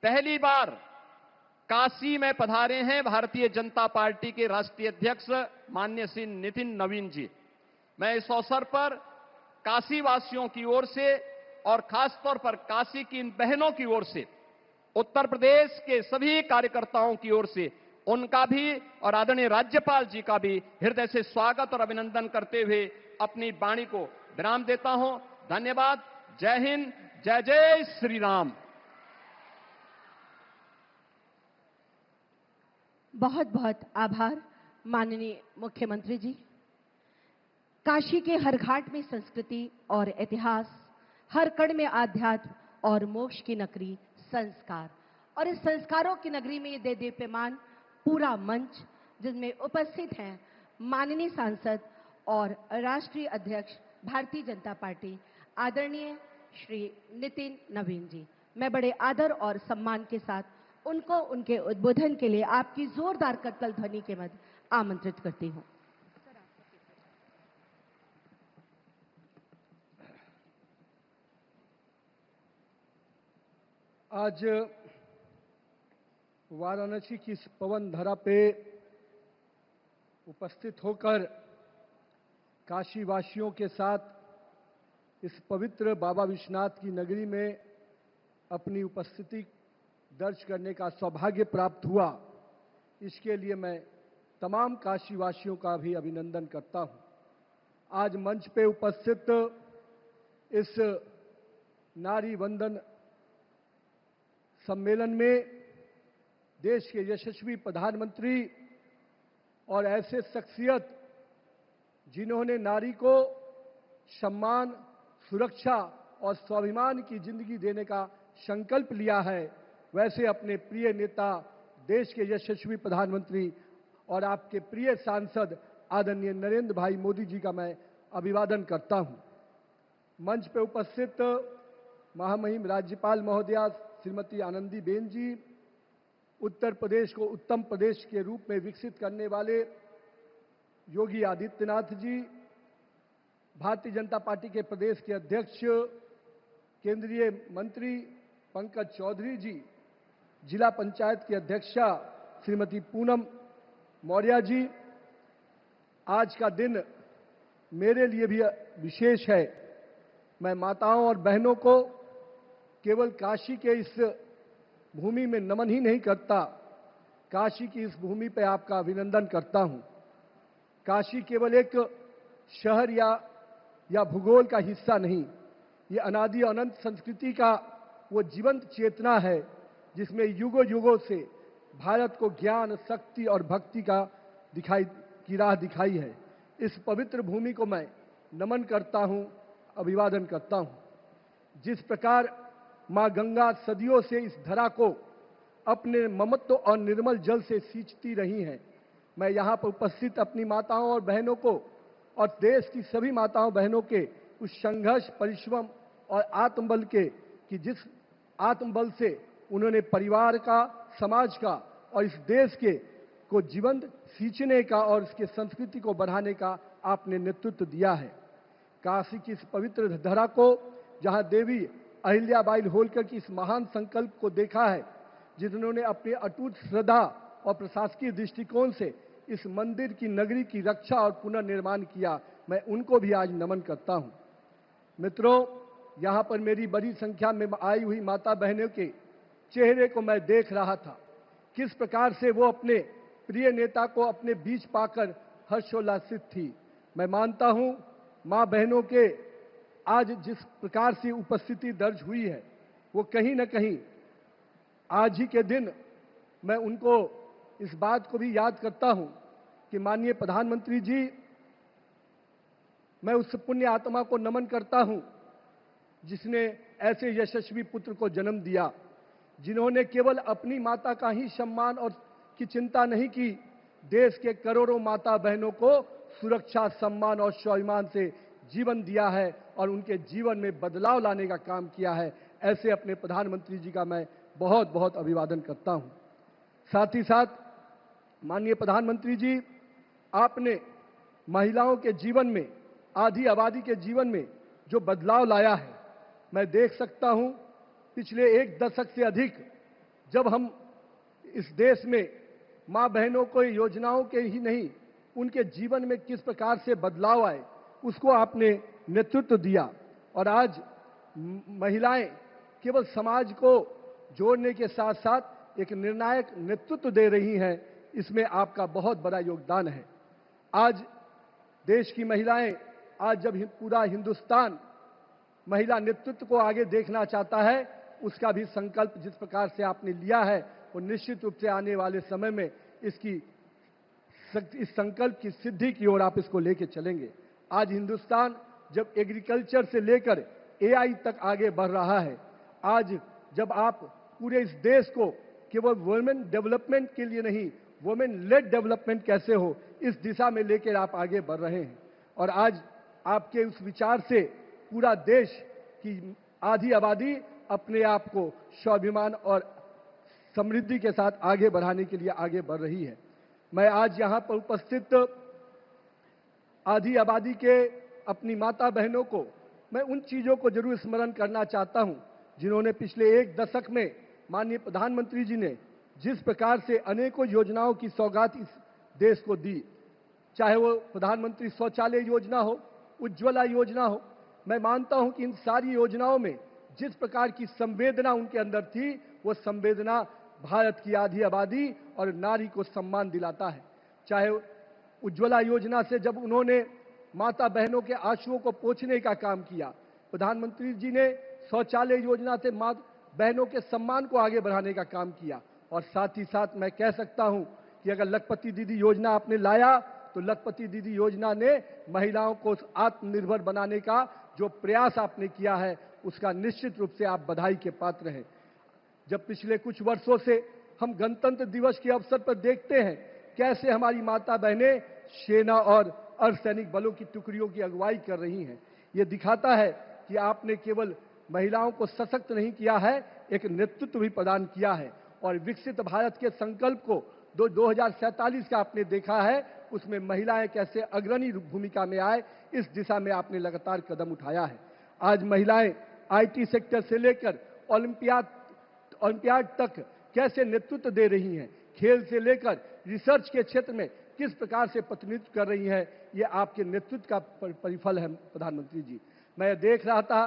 पहली बार काशी में पधारे हैं भारतीय जनता पार्टी के राष्ट्रीय अध्यक्ष माननीय श्री नितिन नवीन जी। मैं इस अवसर पर काशी वासियों की ओर से और खासतौर पर काशी की इन बहनों की ओर से, उत्तर प्रदेश के सभी कार्यकर्ताओं की ओर से उनका भी और आदरणीय राज्यपाल जी का भी हृदय से स्वागत और अभिनंदन करते हुए अपनी वाणी को विराम देता हूं। धन्यवाद। जय हिंद, जय जय श्री राम।
बहुत बहुत आभार माननीय मुख्यमंत्री जी। काशी के हर घाट में संस्कृति और इतिहास, हर कण में आध्यात्म और मोक्ष की नगरी संस्कार, और इस संस्कारों की नगरी में ये देदीप्यमान पूरा मंच जिसमें उपस्थित हैं माननीय सांसद और राष्ट्रीय अध्यक्ष भारतीय जनता पार्टी आदरणीय श्री नितिन नवीन जी। मैं बड़े आदर और सम्मान के साथ उनको उनके उद्बोधन के लिए आपकी जोरदार करतल ध्वनि के मध्य आमंत्रित करती हूं।
आज वाराणसी की इस पवन धरा पे उपस्थित होकर काशी वासियों के साथ इस पवित्र बाबा विश्वनाथ की नगरी में अपनी उपस्थिति दर्ज करने का सौभाग्य प्राप्त हुआ। इसके लिए मैं तमाम काशी वासियों का भी अभिनंदन करता हूं। आज मंच पे उपस्थित इस नारी वंदन सम्मेलन में देश के यशस्वी प्रधानमंत्री और ऐसे शख्सियत जिन्होंने नारी को सम्मान, सुरक्षा और स्वाभिमान की जिंदगी देने का संकल्प लिया है, वैसे अपने प्रिय नेता, देश के यशस्वी प्रधानमंत्री और आपके प्रिय सांसद आदरणीय नरेंद्र भाई मोदी जी का मैं अभिवादन करता हूं। मंच पर उपस्थित महामहिम राज्यपाल महोदया श्रीमती आनंदीबेन जी, उत्तर प्रदेश को उत्तम प्रदेश के रूप में विकसित करने वाले योगी आदित्यनाथ जी, भारतीय जनता पार्टी के प्रदेश के अध्यक्ष केंद्रीय मंत्री पंकज चौधरी जी, जिला पंचायत की अध्यक्षा श्रीमती पूनम मौर्य जी, आज का दिन मेरे लिए भी विशेष है। मैं माताओं और बहनों को केवल काशी के इस भूमि में नमन ही नहीं करता, काशी की इस भूमि पर आपका अभिनंदन करता हूं। काशी केवल एक शहर या भूगोल का हिस्सा नहीं, ये अनादि अनंत संस्कृति का वो जीवंत चेतना है जिसमें युगों युगों से भारत को ज्ञान, शक्ति और भक्ति की राह दिखाई है। इस पवित्र भूमि को मैं नमन करता हूं, अभिवादन करता हूं। जिस प्रकार मां गंगा सदियों से इस धरा को अपने ममत्व और निर्मल जल से सींचती रही हैं, मैं यहां पर उपस्थित अपनी माताओं और बहनों को और देश की सभी माताओं बहनों के उस संघर्ष, परिश्रम और आत्मबल के कि जिस आत्मबल से उन्होंने परिवार का, समाज का और इस देश के को जीवंत सींचने का और इसके संस्कृति को बढ़ाने का आपने नेतृत्व दिया है। काशी की इस पवित्र धरा को, जहां देवी अहिल्याबाई होलकर की इस महान संकल्प को देखा है, जिन्होंने अपनी अटूट श्रद्धा और प्रशासकीय दृष्टिकोण से इस मंदिर की नगरी की रक्षा और पुनर्निर्माण किया, मैं उनको भी आज नमन करता हूं। मित्रों, यहां पर मेरी बड़ी संख्या में आई हुई माता बहनों के चेहरे को मैं देख रहा था, किस प्रकार से वो अपने प्रिय नेता को अपने बीच पाकर हर्षोल्लासित थी। मैं मानता हूं मां बहनों के आज जिस प्रकार से उपस्थिति दर्ज हुई है, वो कहीं न कहीं आज ही के दिन मैं उनको इस बात को भी याद करता हूं कि माननीय प्रधानमंत्री जी, मैं उस पुण्य आत्मा को नमन करता हूं जिसने ऐसे यशस्वी पुत्र को जन्म दिया, जिन्होंने केवल अपनी माता का ही सम्मान और की चिंता नहीं की, देश के करोड़ों माता बहनों को सुरक्षा, सम्मान और स्वाभिमान से जीवन दिया है और उनके जीवन में बदलाव लाने का काम किया है। ऐसे अपने प्रधानमंत्री जी का मैं बहुत बहुत अभिवादन करता हूं। साथ ही साथ माननीय प्रधानमंत्री जी, आपने महिलाओं के जीवन में, आधी आबादी के जीवन में जो बदलाव लाया है, मैं देख सकता हूं पिछले 1 दशक से अधिक जब हम इस देश में मां बहनों को योजनाओं के ही नहीं, उनके जीवन में किस प्रकार से बदलाव आए, उसको आपने नेतृत्व दिया। और आज महिलाएं केवल समाज को जोड़ने के साथ साथ एक निर्णायक नेतृत्व दे रही हैं, इसमें आपका बहुत बड़ा योगदान है। आज देश की महिलाएं, आज जब पूरा हिंदुस्तान महिला नेतृत्व को आगे देखना चाहता है, उसका भी संकल्प जिस प्रकार से आपने लिया है, वो निश्चित रूप से आने वाले समय में इस संकल्प की सिद्धि की ओर आप इसको लेके चलेंगे। आज हिंदुस्तान जब एग्रीकल्चर से लेकर एआई तक आगे बढ़ रहा है, आज जब आप पूरे इस देश को केवल वुमेन डेवलपमेंट के लिए नहीं, वुमेन लेड डेवलपमेंट कैसे हो, इस दिशा में लेकर आप आगे बढ़ रहे हैं। और आज आपके उस विचार से पूरा देश की आधी आबादी अपने आप को स्वाभिमान और समृद्धि के साथ आगे बढ़ाने के लिए आगे बढ़ रही है। मैं आज यहां पर उपस्थित आधी आबादी के अपनी माता बहनों को मैं उन चीजों को जरूर स्मरण करना चाहता हूं जिन्होंने पिछले 1 दशक में माननीय प्रधानमंत्री जी ने जिस प्रकार से अनेकों योजनाओं की सौगात इस देश को दी, चाहे वो प्रधानमंत्री शौचालय योजना हो, उज्ज्वला योजना हो। मैं मानता हूं कि इन सारी योजनाओं में जिस प्रकार की संवेदना उनके अंदर थी, वो संवेदना भारत की आधी आबादी और नारी को सम्मान दिलाता है। चाहे उज्ज्वला योजना से जब उन्होंने माता बहनों के आंसुओं को पोंछने का काम किया, प्रधानमंत्री जी ने शौचालय योजना से मां बहनों के सम्मान को आगे बढ़ाने का काम किया। और साथ ही साथ मैं कह सकता हूं कि अगर लखपति दीदी योजना आपने लाया, तो लखपति दीदी योजना ने महिलाओं को आत्मनिर्भर बनाने का जो प्रयास आपने किया है, उसका निश्चित रूप से आप बधाई के पात्र हैं। जब पिछले कुछ वर्षों से हम गणतंत्र दिवस के अवसर पर देखते हैं कैसे हमारी माता बहनें सेना और अर्धसैनिक बलों की टुकड़ियों की अगुवाई कर रही हैं, ये दिखाता है कि आपने केवल महिलाओं को सशक्त नहीं किया है, एक नेतृत्व भी प्रदान किया है। और विकसित भारत के संकल्प को 2047 का आपने देखा है, उसमें महिलाएं कैसे अग्रणी भूमिका में आए, इस दिशा में आपने लगातार कदम उठाया है। आज महिलाएं आईटी सेक्टर से लेकर ओलंपियाड तक कैसे नेतृत्व दे रही हैं, खेल से लेकर रिसर्च के क्षेत्र में किस प्रकार से प्रतिनिधित्व कर रही हैं, ये आपके नेतृत्व का परिफल है प्रधानमंत्री जी। मैं देख रहा था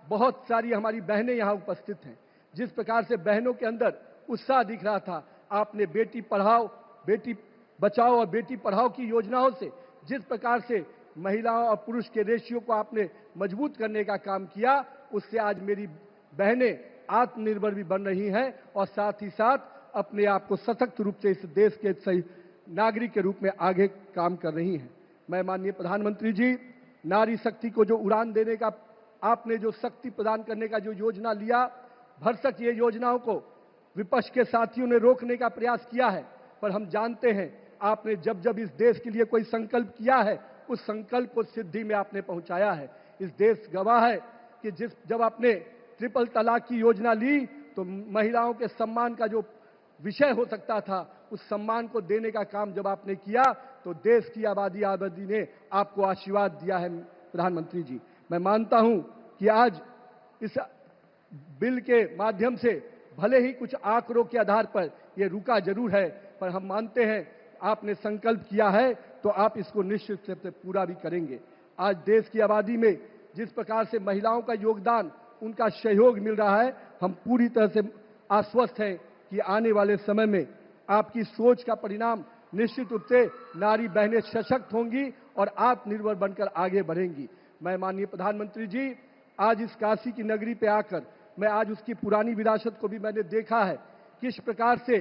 बहुत सारी हमारी बहनें यहाँ उपस्थित हैं, जिस प्रकार से बहनों के अंदर उत्साह दिख रहा था। आपने बेटी पढ़ाओ, बेटी बचाओ और बेटी पढ़ाओ की योजनाओं से जिस प्रकार से महिलाओं और पुरुष के रेशियो को आपने मजबूत करने का काम किया, उससे आज मेरी बहनें आत्मनिर्भर भी बन रही हैं और साथ ही साथ अपने आप को सशक्त रूप से इस देश के सही नागरिक के रूप में आगे काम कर रही हैं। मैं माननीय प्रधानमंत्री जी, नारी शक्ति को जो उड़ान देने का आपने जो शक्ति प्रदान करने का जो योजना लिया, भरसक ये योजनाओं को विपक्ष के साथियों ने रोकने का प्रयास किया है, पर हम जानते हैं आपने जब जब इस देश के लिए कोई संकल्प किया है, उस संकल्प को सिद्धि में आपने पहुंचाया है। इस देश गवाह है कि जब आपने ट्रिपल तलाक की योजना ली, तो महिलाओं के सम्मान का जो विषय हो सकता था, उस सम्मान को देने का काम जब आपने किया, तो देश की आबादी ने आपको आशीर्वाद दिया है प्रधानमंत्री जी। मैं मानता हूं कि आज इस बिल के माध्यम से भले ही कुछ आंकड़ों के आधार पर यह रुका जरूर है, पर हम मानते हैं आपने संकल्प किया है तो आप इसको निश्चित रूप से पूरा भी करेंगे। आज देश की आबादी में जिस प्रकार से महिलाओं का योगदान, उनका सहयोग मिल रहा है, हम पूरी तरह से आश्वस्त हैं कि आने वाले समय में आपकी सोच का परिणाम निश्चित रूप से नारी बहनें सशक्त होंगी और आत्मनिर्भर बनकर आगे बढ़ेंगी। मैं माननीय प्रधानमंत्री जी, आज इस काशी की नगरी पे आकर मैं आज उसकी पुरानी विरासत को भी मैंने देखा है, किस प्रकार से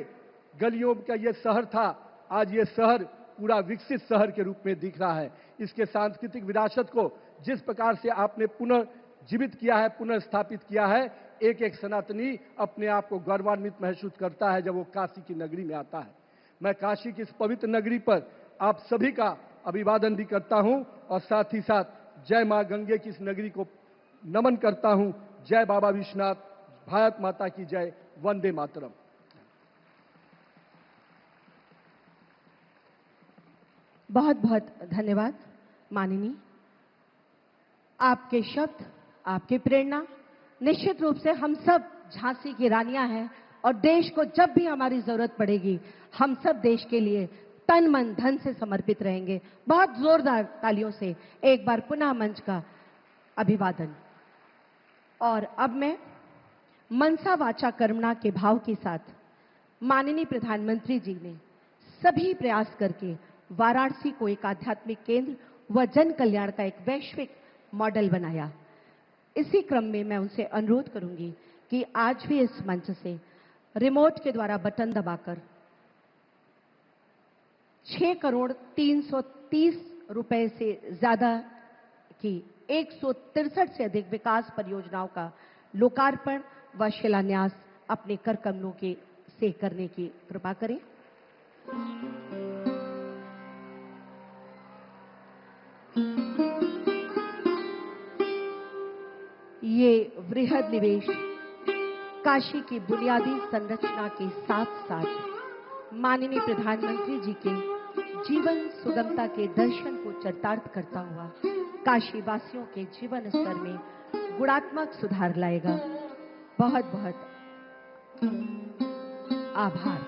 गलियों का ये शहर था, आज ये शहर पूरा विकसित शहर के रूप में दिख रहा है। इसके सांस्कृतिक विरासत को जिस प्रकार से आपने पुनर्जीवित किया है, पुनर्स्थापित किया है, एक एक सनातनी अपने आप को गौरवान्वित महसूस करता है जब वो काशी की नगरी में आता है। मैं काशी की इस पवित्र नगरी पर आप सभी का अभिवादन भी करता हूं और साथ ही साथ जय मां गंगे की इस नगरी को नमन करता हूं। जय बाबा विश्वनाथ, भारत माता की जय, वंदे मातरम।
बहुत बहुत धन्यवाद माननीय। आपके शब्द, आपकी प्रेरणा निश्चित रूप से हम सब झांसी की रानियां हैं और देश को जब भी हमारी जरूरत पड़ेगी हम सब देश के लिए तन मन धन से समर्पित रहेंगे। बहुत जोरदार तालियों से एक बार पुनः मंच का अभिवादन। और अब मैं मनसा वाचा कर्मणा के भाव के साथ माननीय प्रधानमंत्री जी ने सभी प्रयास करके वाराणसी को एक आध्यात्मिक केंद्र व जन कल्याण का एक वैश्विक मॉडल बनाया। इसी क्रम में मैं उनसे अनुरोध करूंगी कि आज भी इस मंच से रिमोट के द्वारा बटन दबाकर 6,330 रुपए से ज्यादा की 163 से अधिक विकास परियोजनाओं का लोकार्पण व शिलान्यास अपने कर कमलों के से करने की कृपा करें। ये वृहद निवेश काशी की बुनियादी संरचना के साथ साथ माननीय प्रधानमंत्री जी के जीवन सुगमता के दर्शन को चरितार्थ करता हुआ काशी वासियों के जीवन स्तर में गुणात्मक सुधार लाएगा। बहुत बहुत आभार।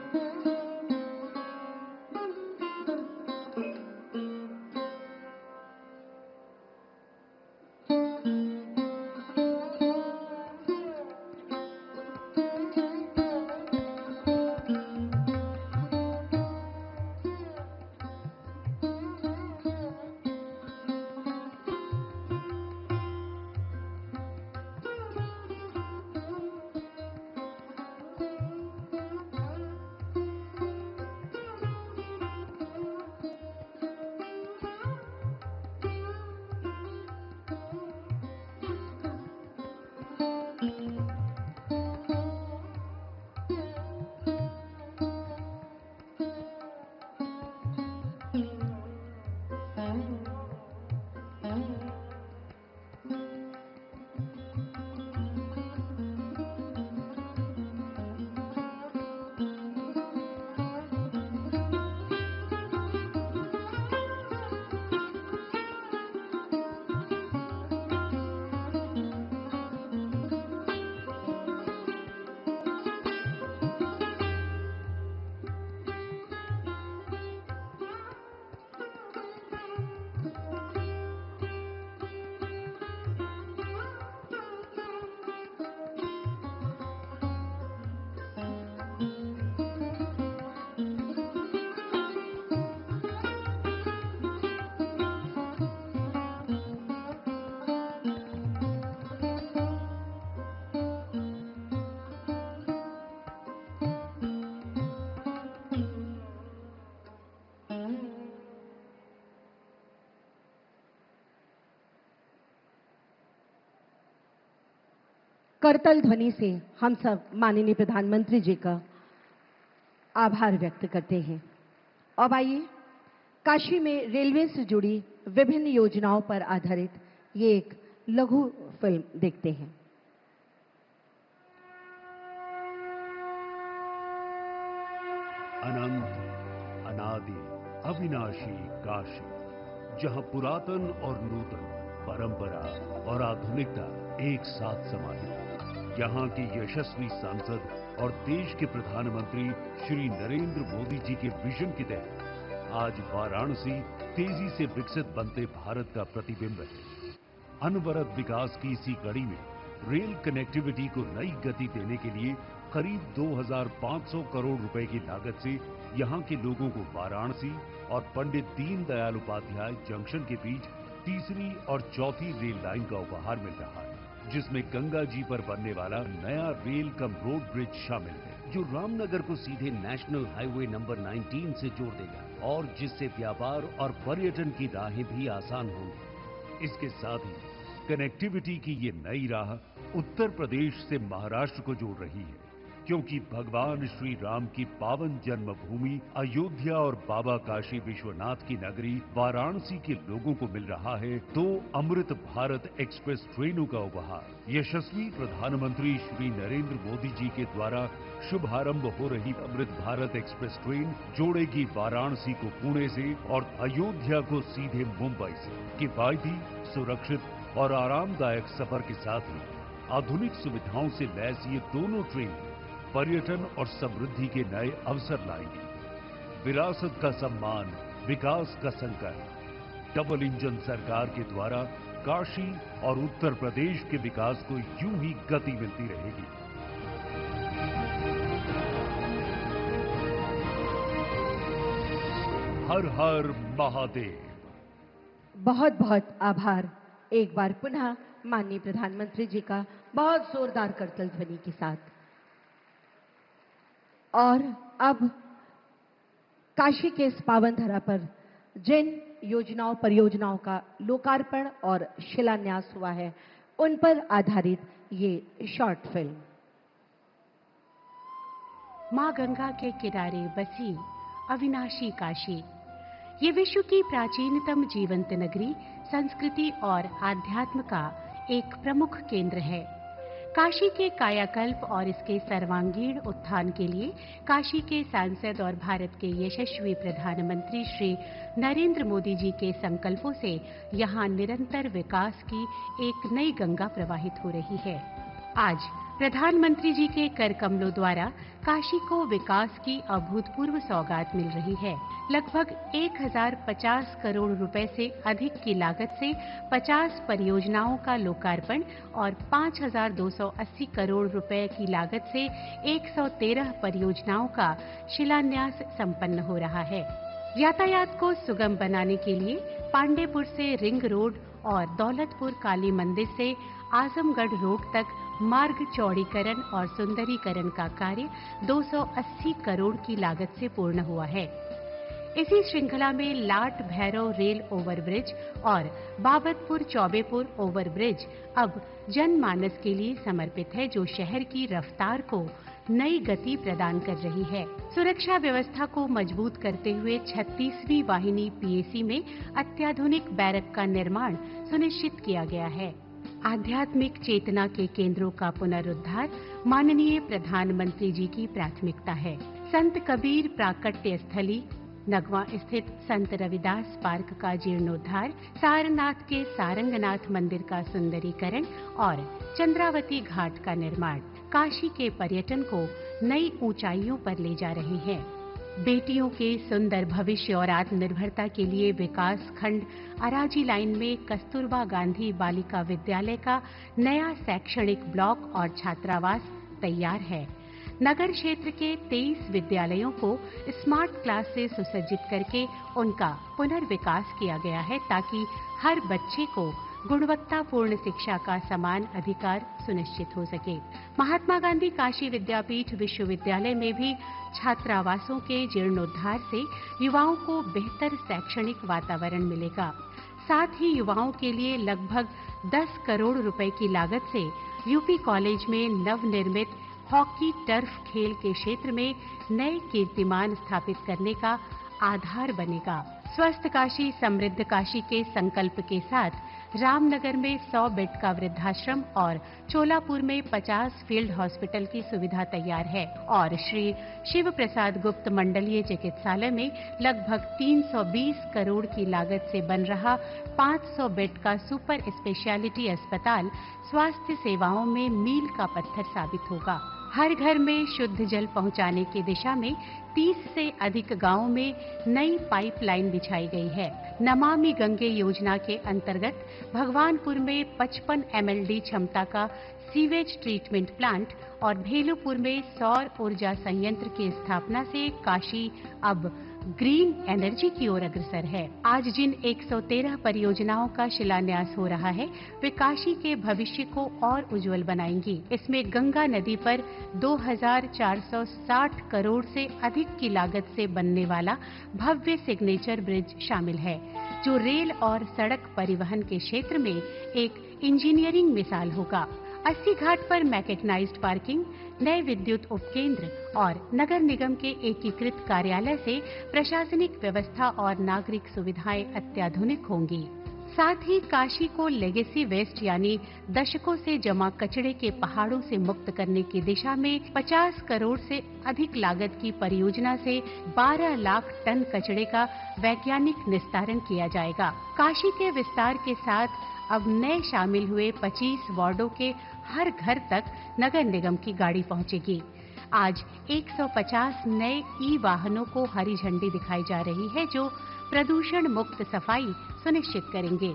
करतल ध्वनि से हम सब माननीय प्रधानमंत्री जी का आभार व्यक्त करते हैं। अब आइए काशी में रेलवे से जुड़ी विभिन्न योजनाओं पर आधारित ये एक लघु फिल्म देखते हैं।
अनंत, अनादि, अविनाशी काशी, जहां पुरातन और नूतन, परंपरा और आधुनिकता एक साथ समाहित है। यहाँ के यशस्वी सांसद और देश के प्रधानमंत्री श्री नरेंद्र मोदी जी के विजन के तहत आज वाराणसी तेजी से विकसित बनते भारत का प्रतिबिंब है। अनवरत विकास की इसी कड़ी में रेल कनेक्टिविटी को नई गति देने के लिए करीब 2,500 करोड़ रुपए की लागत से यहाँ के लोगों को वाराणसी और पंडित दीनदयाल उपाध्याय जंक्शन के बीच तीसरी और चौथी रेल लाइन का उपहार मिल रहा है, जिसमें गंगा जी पर बनने वाला नया रेल कम रोड ब्रिज शामिल है, जो रामनगर को सीधे नेशनल हाईवे नंबर 19 से जोड़ देगा और जिससे व्यापार और पर्यटन की राहें भी आसान होंगी। इसके साथ ही कनेक्टिविटी की ये नई राह उत्तर प्रदेश से महाराष्ट्र को जोड़ रही है, क्योंकि भगवान श्री राम की पावन जन्मभूमि अयोध्या और बाबा काशी विश्वनाथ की नगरी वाराणसी के लोगों को मिल रहा है 2 अमृत भारत एक्सप्रेस ट्रेनों का उपहार। यशस्वी प्रधानमंत्री श्री नरेंद्र मोदी जी के द्वारा शुभारंभ हो रही अमृत भारत एक्सप्रेस ट्रेन जोड़ेगी वाराणसी को पुणे से और अयोध्या को सीधे मुंबई से। किफायती, सुरक्षित और आरामदायक सफर के साथ ही आधुनिक सुविधाओं से लैस ये दोनों ट्रेन पर्यटन और समृद्धि के नए अवसर लाएंगी। विरासत का सम्मान, विकास का संकल्प। डबल इंजन सरकार के द्वारा काशी और उत्तर प्रदेश के विकास को यूं ही गति मिलती रहेगी। हर हर महादेव।
बहुत बहुत आभार एक बार पुनः माननीय प्रधानमंत्री जी का बहुत जोरदार करतल ध्वनि के साथ। और अब काशी के इस पावन धरा पर जिन योजनाओं परियोजनाओं का लोकार्पण और शिलान्यास हुआ है उन पर आधारित ये शॉर्ट फिल्म।
मां गंगा के किनारे बसी अविनाशी काशी, ये विश्व की प्राचीनतम जीवंत नगरी, संस्कृति और आध्यात्म का एक प्रमुख केंद्र है। काशी के कायाकल्प और इसके सर्वांगीण उत्थान के लिए काशी के सांसद और भारत के यशस्वी प्रधानमंत्री श्री नरेंद्र मोदी जी के संकल्पों से यहाँ निरंतर विकास की एक नई गंगा प्रवाहित हो रही है। आज प्रधानमंत्री जी के कर कमलों द्वारा काशी को विकास की अभूतपूर्व सौगात मिल रही है। लगभग 1050 करोड़ रुपए से अधिक की लागत से 50 परियोजनाओं का लोकार्पण और 5280 करोड़ रुपए की लागत से 113 परियोजनाओं का शिलान्यास संपन्न हो रहा है। यातायात को सुगम बनाने के लिए पांडेपुर से रिंग रोड और दौलतपुर काली मंदिर से आजमगढ़ रोड तक मार्ग चौड़ीकरण और सुंदरीकरण का कार्य 280 करोड़ की लागत से पूर्ण हुआ है। इसी श्रृंखला में लाट भैरव रेल ओवरब्रिज और बाबतपुर चौबेपुर ओवरब्रिज अब जनमानस के लिए समर्पित है, जो शहर की रफ्तार को नई गति प्रदान कर रही है। सुरक्षा व्यवस्था को मजबूत करते हुए 36वीं वाहिनी पीएसी में अत्याधुनिक बैरक का निर्माण सुनिश्चित किया गया है। आध्यात्मिक चेतना के केंद्रों का पुनरुद्धार माननीय प्रधानमंत्री जी की प्राथमिकता है। संत कबीर प्राकट्य स्थली, नगवा स्थित संत रविदास पार्क का जीर्णोद्धार, सारनाथ के सारंगनाथ मंदिर का सुंदरीकरण और चंद्रावती घाट का निर्माण काशी के पर्यटन को नई ऊंचाइयों पर ले जा रहे हैं। बेटियों के सुंदर भविष्य और आत्मनिर्भरता के लिए विकास खंड अराजी लाइन में कस्तूरबा गांधी बालिका विद्यालय का नया शैक्षणिक ब्लॉक और छात्रावास तैयार है। नगर क्षेत्र के 23 विद्यालयों को स्मार्ट क्लास से सुसज्जित करके उनका पुनर्विकास किया गया है, ताकि हर बच्चे को गुणवत्तापूर्ण शिक्षा का समान अधिकार सुनिश्चित हो सके। महात्मा गांधी काशी विद्यापीठ विश्वविद्यालय में भी छात्रावासों के जीर्णोद्धार से युवाओं को बेहतर शैक्षणिक वातावरण मिलेगा। साथ ही युवाओं के लिए लगभग 10 करोड़ रुपए की लागत से यूपी कॉलेज में नवनिर्मित हॉकी टर्फ खेल के क्षेत्र में नए कीर्तिमान स्थापित करने का आधार बनेगा। स्वस्थ काशी समृद्ध काशी के संकल्प के साथ रामनगर में 100 बेड का वृद्धाश्रम और चोलापुर में 50 फील्ड हॉस्पिटल की सुविधा तैयार है और श्री शिव प्रसाद गुप्त मंडलीय चिकित्सालय में लगभग 320 करोड़ की लागत से बन रहा 500 बेड का सुपर स्पेशलिटी अस्पताल स्वास्थ्य सेवाओं में मील का पत्थर साबित होगा। हर घर में शुद्ध जल पहुंचाने की दिशा में 30 से अधिक गांवों में नई पाइपलाइन बिछाई गई है। नमामि गंगे योजना के अंतर्गत भगवानपुर में 55 MLD क्षमता का सीवेज ट्रीटमेंट प्लांट और भेलूपुर में सौर ऊर्जा संयंत्र की स्थापना से काशी अब ग्रीन एनर्जी की ओर अग्रसर है। आज जिन 113 परियोजनाओं का शिलान्यास हो रहा है, वे काशी के भविष्य को और उज्जवल बनाएंगी। इसमें गंगा नदी पर 2460 करोड़ से अधिक की लागत से बनने वाला भव्य सिग्नेचर ब्रिज शामिल है। जो रेल और सड़क परिवहन के क्षेत्र में एक इंजीनियरिंग मिसाल होगा। अस्सी घाट पर मैकेनाइज्ड पार्किंग, नए विद्युत उपकेंद्र और नगर निगम के एकीकृत कार्यालय से प्रशासनिक व्यवस्था और नागरिक सुविधाएं अत्याधुनिक होंगी। साथ ही काशी को लेगेसी वेस्ट यानी दशकों से जमा कचरे के पहाड़ों से मुक्त करने की दिशा में 50 करोड़ से अधिक लागत की परियोजना से 12 लाख टन कचरे का वैज्ञानिक निस्तारण किया जाएगा। काशी के विस्तार के साथ अब नए शामिल हुए 25 वार्डों के हर घर तक नगर निगम की गाड़ी पहुंचेगी। आज 150 नए ई वाहनों को हरी झंडी दिखाई जा रही है, जो प्रदूषण मुक्त सफाई सुनिश्चित करेंगे।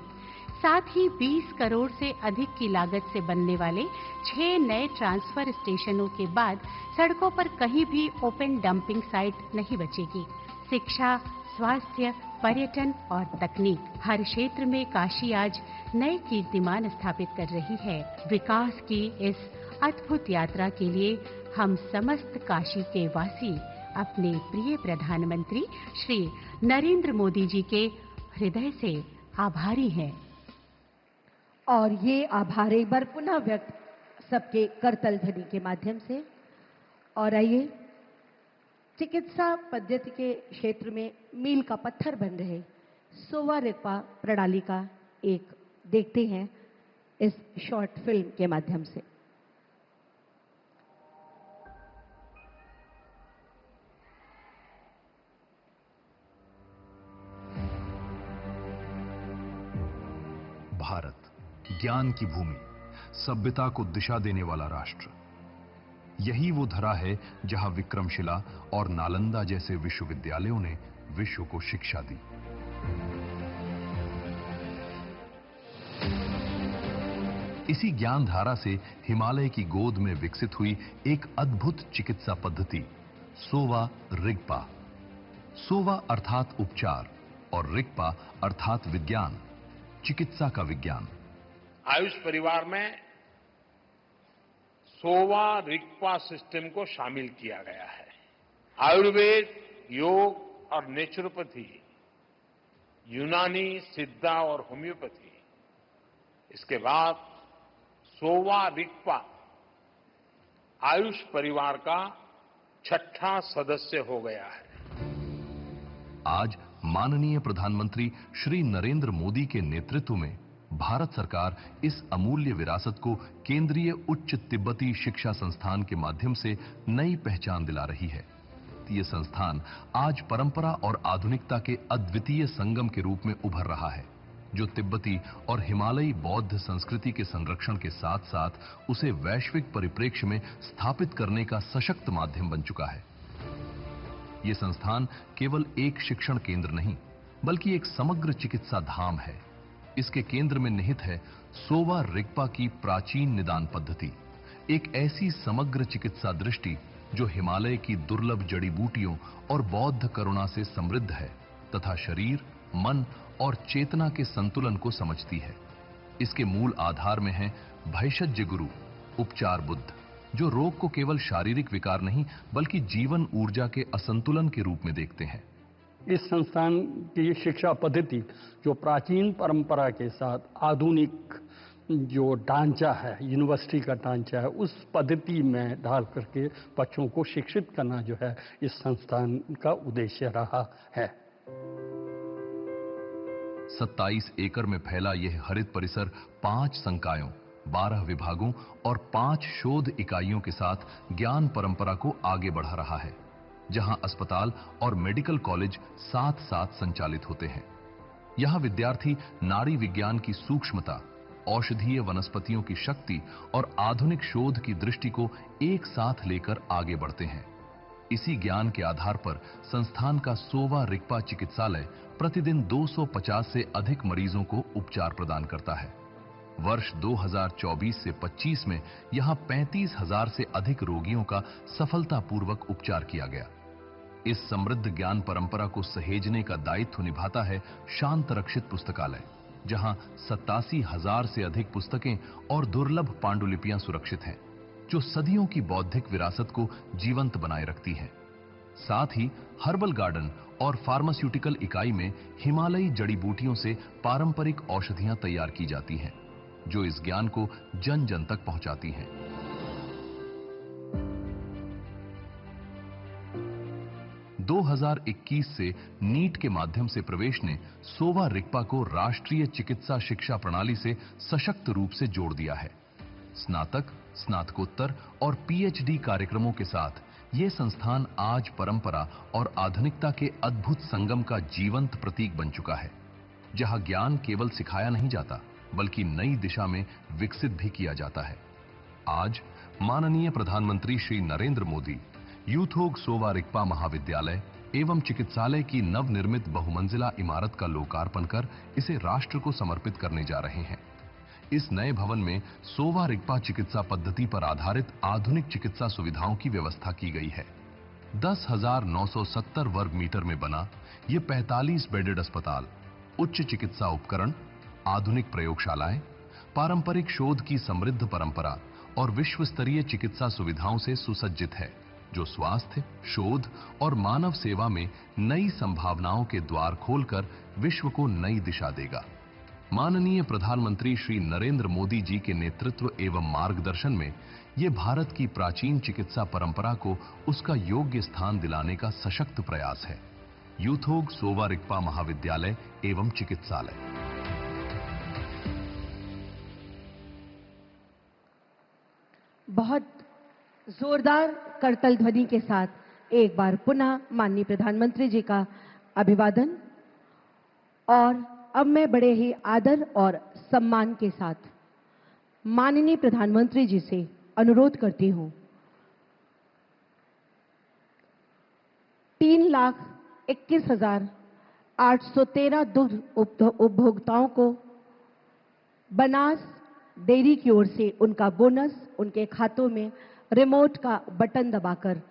साथ ही 20 करोड़ से अधिक की लागत से बनने वाले 6 नए ट्रांसफर स्टेशनों के बाद सड़कों पर कहीं भी ओपन डंपिंग साइट नहीं बचेगी। शिक्षा, स्वास्थ्य, पर्यटन और तकनीक, हर क्षेत्र में काशी आज नए कीर्तिमान स्थापित कर रही है। विकास की इस अद्भुत यात्रा के लिए हम समस्त काशी के वासी अपने प्रिय प्रधानमंत्री श्री नरेंद्र मोदी जी के हृदय से आभारी हैं।
और ये आभार एक बार पुनः व्यक्त सबके करतल ध्वनि के माध्यम से। और आइए, चिकित्सा पद्धति के क्षेत्र में मील का पत्थर बन रहे सोवा रिग्पा प्रणाली का एक देखते हैं इस शॉर्ट फिल्म के माध्यम से।
भारत, ज्ञान की भूमि, सभ्यता को दिशा देने वाला राष्ट्र। यही वो धरा है जहां विक्रमशिला और नालंदा जैसे विश्वविद्यालयों ने विश्व को शिक्षा दी। इसी ज्ञान धारा से हिमालय की गोद में विकसित हुई एक अद्भुत चिकित्सा पद्धति सोवा रिग्पा। सोवा अर्थात उपचार और रिग्पा अर्थात विज्ञान, चिकित्सा का विज्ञान।
आयुष परिवार में सोवा रिग्पा सिस्टम को शामिल किया गया है। आयुर्वेद, योग और नेचुरोपैथी, यूनानी, सिद्धा और होम्योपैथी, इसके बाद सोवा रिग्पा आयुष परिवार का 6ठा सदस्य हो गया है।
आज माननीय प्रधानमंत्री श्री नरेंद्र मोदी के नेतृत्व में भारत सरकार इस अमूल्य विरासत को केंद्रीय उच्च तिब्बती शिक्षा संस्थान के माध्यम से नई पहचान दिला रही है। ये संस्थान आज परंपरा और आधुनिकता के अद्वितीय संगम के रूप में उभर रहा है, जो तिब्बती और हिमालयी बौद्ध संस्कृति के संरक्षण के साथ साथ उसे वैश्विक परिप्रेक्ष्य में स्थापित करने का सशक्त माध्यम बन चुका है। ये संस्थान केवल एक शिक्षण केंद्र नहीं, बल्कि एक समग्र चिकित्सा धाम है। इसके केंद्र में निहित है सोवा रिग्पा की प्राचीन निदान पद्धति, एक ऐसी समग्र चिकित्सा दृष्टि जो हिमालय की दुर्लभ जड़ी बूटियों और बौद्ध करुणा से समृद्ध है तथा शरीर, मन और चेतना के संतुलन को समझती है। इसके मूल आधार में है भैषज्य गुरु, उपचार बुद्ध, जो रोग को केवल शारीरिक विकार नहीं बल्कि जीवन ऊर्जा के असंतुलन के रूप में देखते हैं।
इस संस्थान की शिक्षा पद्धति जो प्राचीन परंपरा के साथ आधुनिक जो ढांचा है, यूनिवर्सिटी का ढांचा है, उस पद्धति में ढाल करके बच्चों को शिक्षित करना जो है इस संस्थान का उद्देश्य रहा है।
27 एकड़ में फैला यह हरित परिसर 5 संकायों, 12 विभागों और 5 शोध इकाइयों के साथ ज्ञान परंपरा को आगे बढ़ा रहा है, जहां अस्पताल और मेडिकल कॉलेज साथ साथ संचालित होते हैं। यहां विद्यार्थी नाड़ी विज्ञान की सूक्ष्मता, औषधीय वनस्पतियों की शक्ति और आधुनिक शोध की दृष्टि को एक साथ लेकर आगे बढ़ते हैं। इसी ज्ञान के आधार पर संस्थान का सोवा रिग्पा चिकित्सालय प्रतिदिन 250 से अधिक मरीजों को उपचार प्रदान करता है। वर्ष 2024 से 25 में यहां 35,000 से अधिक रोगियों का सफलतापूर्वक उपचार किया गया। इस समृद्ध ज्ञान परंपरा को सहेजने का दायित्व निभाता है शांत रक्षित पुस्तकालय, जहां 87,000 से अधिक पुस्तकें और दुर्लभ पांडुलिपियां सुरक्षित हैं, जो सदियों की बौद्धिक विरासत को जीवंत बनाए रखती हैं। साथ ही हर्बल गार्डन और फार्मास्यूटिकल इकाई में हिमालयी जड़ी बूटियों से पारंपरिक औषधियां तैयार की जाती हैं, जो इस ज्ञान को जन जन तक पहुंचाती हैं। – 2021 से नीट के माध्यम से प्रवेश ने सोवा रिगपा को राष्ट्रीय चिकित्सा शिक्षा प्रणाली से सशक्त रूप से जोड़ दिया है। स्नातक, स्नातकोत्तर और पीएचडी कार्यक्रमों के साथ ये संस्थान आज परंपरा और आधुनिकता के अद्भुत संगम का जीवंत प्रतीक बन चुका है, जहां ज्ञान केवल सिखाया नहीं जाता बल्कि नई दिशा में विकसित भी किया जाता है। आज माननीय प्रधानमंत्री श्री नरेंद्र मोदी यूथोग सोवा रिगपा महाविद्यालय एवं चिकित्सालय की नवनिर्मित बहुमंजिला इमारत का लोकार्पण कर इसे राष्ट्र को समर्पित करने जा रहे हैं। इस नए भवन में सोवा रिगपा चिकित्सा पद्धति पर आधारित आधुनिक चिकित्सा सुविधाओं की व्यवस्था की गई है। 10,970 वर्ग मीटर में बना ये 45 बेडेड अस्पताल उच्च चिकित्सा उपकरण, आधुनिक प्रयोगशालाएं, पारंपरिक शोध की समृद्ध परंपरा और विश्व स्तरीय चिकित्सा सुविधाओं से सुसज्जित है, जो स्वास्थ्य, शोध और मानव सेवा में नई संभावनाओं के द्वार खोलकर विश्व को नई दिशा देगा। माननीय प्रधानमंत्री श्री नरेंद्र मोदी जी के नेतृत्व एवं मार्गदर्शन में ये भारत की प्राचीन चिकित्सा परंपरा को उसका योग्य स्थान दिलाने का सशक्त प्रयास है। यूथोग सोवा रिगपा महाविद्यालय एवं चिकित्सालय।
बहुत जोरदार करतल ध्वनि के साथ एक बार पुनः माननीय प्रधानमंत्री जी का अभिवादन। और अब मैं बड़े ही आदर और सम्मान के साथ माननीय प्रधानमंत्री जी से अनुरोध करती हूं 3,21,813 दुग्ध उपभोक्ताओं को बनास डेयरी की ओर से उनका बोनस उनके खातों में रिमोट का बटन दबाकर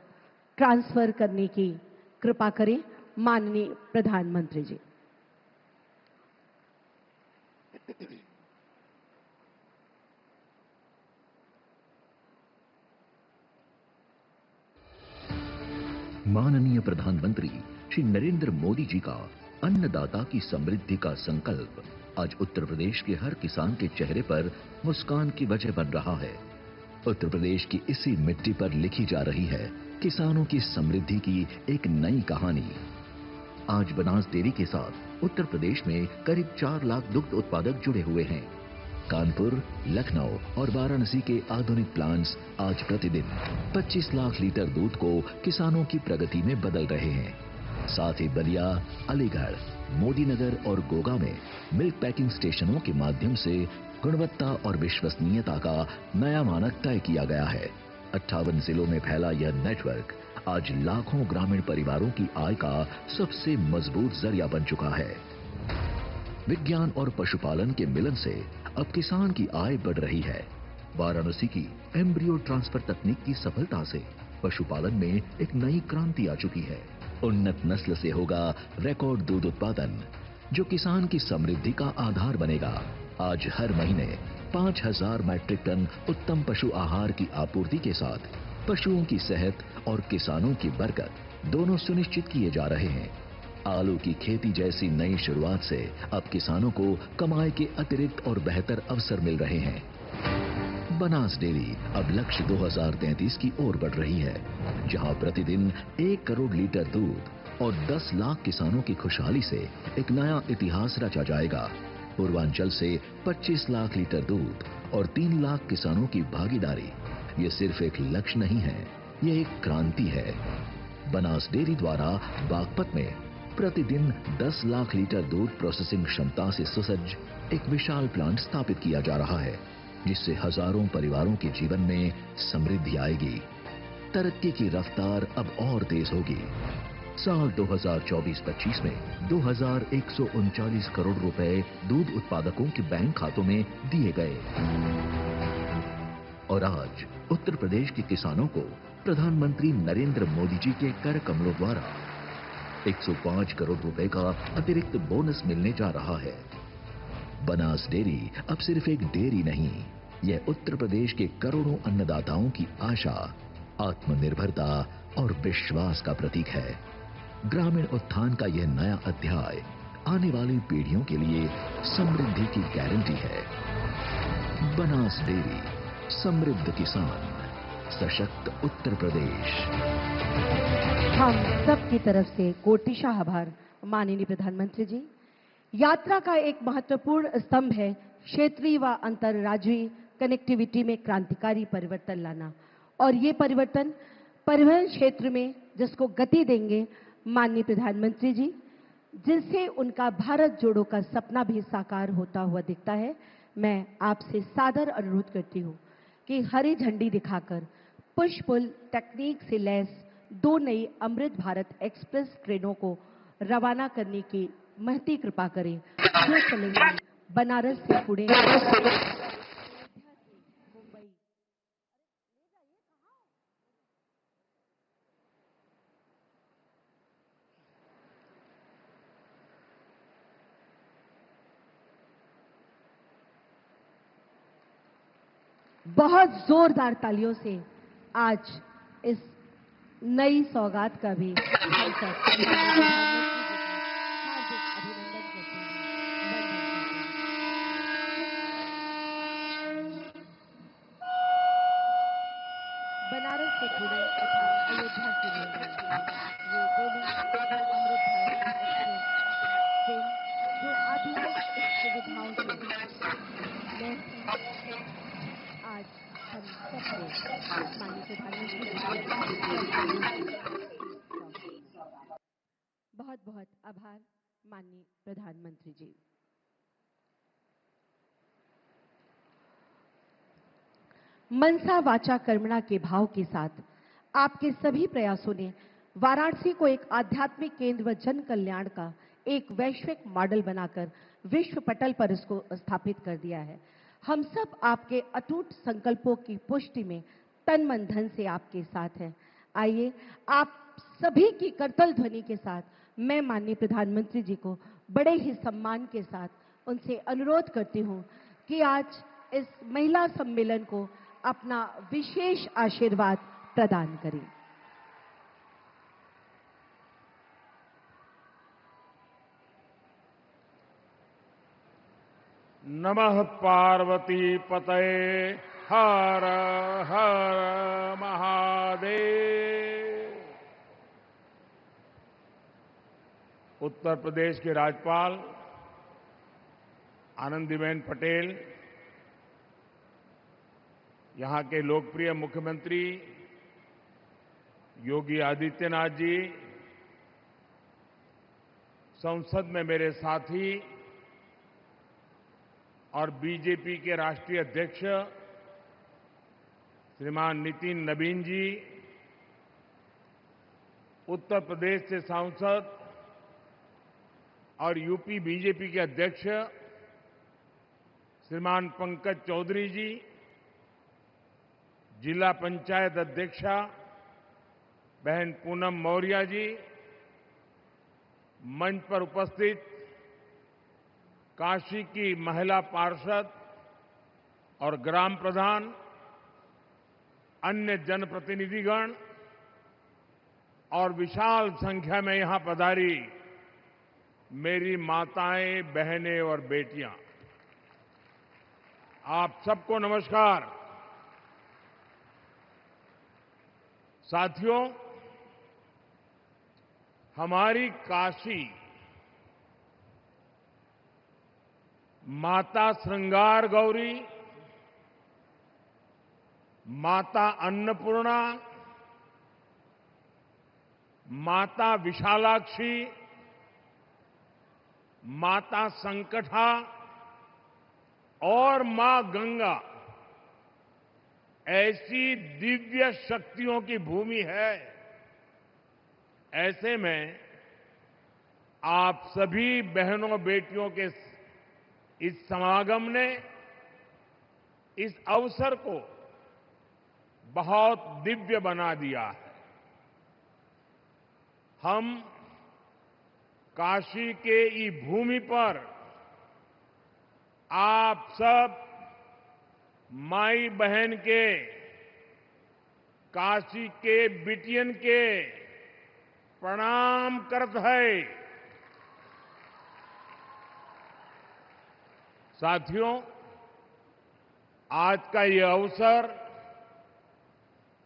ट्रांसफर करने की कृपा करें माननीय प्रधानमंत्री जी।
माननीय प्रधानमंत्री श्री नरेंद्र मोदी जी का अन्नदाता की समृद्धि का संकल्प आज उत्तर प्रदेश के हर किसान के चेहरे पर मुस्कान की वजह बन रहा है। उत्तर प्रदेश की इसी मिट्टी पर लिखी जा रही है किसानों की समृद्धि की एक नई कहानी। आज बनास डेयरी के साथ उत्तर प्रदेश में करीब 4 लाख दुग्ध उत्पादक जुड़े हुए हैं। कानपुर, लखनऊ और वाराणसी के आधुनिक प्लांट्स आज प्रतिदिन 25 लाख लीटर दूध को किसानों की प्रगति में बदल रहे हैं। साथ ही बलिया, अलीगढ़, मोदीनगर और गोगा में मिल्क पैकिंग स्टेशनों के माध्यम से गुणवत्ता और विश्वसनीयता का नया मानक तय किया गया है। 58 जिलों में फैला यह नेटवर्क आज लाखों ग्रामीण परिवारों की आय का सबसे मजबूत जरिया बन चुका है। विज्ञान और पशुपालन के मिलन से अब किसान की आय बढ़ रही है। वाराणसी की एम्ब्रियो ट्रांसफर तकनीक की सफलता से पशुपालन में एक नई क्रांति आ चुकी है। उन्नत नस्ल से होगा रिकॉर्ड दूध उत्पादन, जो किसान की समृद्धि का आधार बनेगा। आज हर महीने 5,000 मैट्रिक टन उत्तम पशु आहार की आपूर्ति के साथ पशुओं की सेहत और किसानों की बरकत दोनों सुनिश्चित किए जा रहे हैं। आलू की खेती जैसी नई शुरुआत से अब किसानों को कमाई के अतिरिक्त और बेहतर अवसर मिल रहे हैं। बनास डेयरी अब लक्ष्य 2033 की ओर बढ़ रही है, जहां प्रतिदिन 1 करोड़ लीटर दूध और 10 लाख किसानों की खुशहाली से एक नया इतिहास रचा जाएगा। पूर्वांचल से 25 लाख लीटर दूध और 3 लाख किसानों की भागीदारी ये सिर्फ एक लक्ष्य नहीं है, ये एक क्रांति है। बनास डेयरी द्वारा बागपत में प्रतिदिन 10 लाख लीटर दूध प्रोसेसिंग क्षमता से सुसज्ज एक विशाल प्लांट स्थापित किया जा रहा है, जिससे हजारों परिवारों के जीवन में समृद्धि आएगी। तरक्की की रफ्तार अब और तेज होगी। साल 2024-25 में 2,139 करोड़ रुपए दूध उत्पादकों के बैंक खातों में दिए गए। और आज उत्तर प्रदेश के किसानों को प्रधानमंत्री नरेंद्र मोदी जी के कर कमलों द्वारा 105 करोड़ रुपए का अतिरिक्त बोनस मिलने जा रहा है। बनास डेयरी अब सिर्फ एक डेयरी नहीं, यह उत्तर प्रदेश के करोड़ों अन्नदाताओं की आशा, आत्मनिर्भरता और विश्वास का प्रतीक है। ग्रामीण उत्थान का यह नया अध्याय आने वाली पीढ़ियों के लिए समृद्धि की गारंटी है। बनास डेयरी, समृद्ध किसान, सशक्त उत्तर प्रदेश।
हम सबकी तरफ से कोटिशाह आभार माननीय प्रधानमंत्री जी। यात्रा का एक महत्वपूर्ण स्तंभ है क्षेत्रीय व अंतर्राज्यीय कनेक्टिविटी में क्रांतिकारी परिवर्तन लाना, और ये परिवर्तन परिवहन क्षेत्र में जिसको गति देंगे माननीय प्रधानमंत्री जी, जिनसे उनका भारत जोड़ो का सपना भी साकार होता हुआ दिखता है। मैं आपसे सादर अनुरोध करती हूँ कि हरी झंडी दिखाकर पुश पुल टेक्निक से लैस 2 नई अमृत भारत एक्सप्रेस ट्रेनों को रवाना करने की महती कृपा करें, जो चलेंगी बनारस से पुणे, बहुत जोरदार तालियों से आज इस नई सौगात का भी हम सब हार्दिक अभिनंदन करते हैं, वंदन करते हैं। बनारस से पुणे तथा अयोध्या से मुंबई, ये दोनों अमृत भारत एक्सप्रेस ट्रेन जो आधुनिक सुविधाओं से लैस हैं, आज हम सबको माननीय प्रधानमंत्री जी के बहुत बहुत आभार माननीय प्रधानमंत्री जी। मनसा वाचा कर्मणा के भाव के साथ आपके सभी प्रयासों ने वाराणसी को एक आध्यात्मिक केंद्र व जन कल्याण का एक वैश्विक मॉडल बनाकर विश्व पटल पर इसको स्थापित कर दिया है। हम सब आपके अटूट संकल्पों की पुष्टि में तन मन धन से आपके साथ हैं। आइए आप सभी की करतल ध्वनि के साथ मैं माननीय प्रधानमंत्री जी को बड़े ही सम्मान के साथ उनसे अनुरोध करती हूं कि आज इस महिला सम्मेलन को अपना विशेष आशीर्वाद प्रदान करें।
नमः पार्वती पतये हर हर महादेव। उत्तर प्रदेश के राज्यपाल आनंदीबेन पटेल, यहां के लोकप्रिय मुख्यमंत्री योगी आदित्यनाथ जी, संसद में मेरे साथी और बीजेपी के राष्ट्रीय अध्यक्ष श्रीमान नितिन नवीन जी, उत्तर प्रदेश से सांसद और यूपी बीजेपी के अध्यक्ष श्रीमान पंकज चौधरी जी, जिला पंचायत अध्यक्षा बहन पूनम मौर्य जी, मंच पर उपस्थित काशी की महिला पार्षद और ग्राम प्रधान, अन्य जनप्रतिनिधिगण और विशाल संख्या में यहां पधारी मेरी माताएं, बहनें और बेटियां, आप सबको नमस्कार। साथियों, हमारी काशी माता श्रृंगार गौरी, माता अन्नपूर्णा, माता विशालाक्षी, माता संकटा और मां गंगा ऐसी दिव्य शक्तियों की भूमि है। ऐसे में आप सभी बहनों बेटियों के इस समागम ने इस अवसर को बहुत दिव्य बना दिया है। हम काशी के ई भूमि पर आप सब माई बहन के, काशी के बिटियन के प्रणाम करत है। साथियों, आज का ये अवसर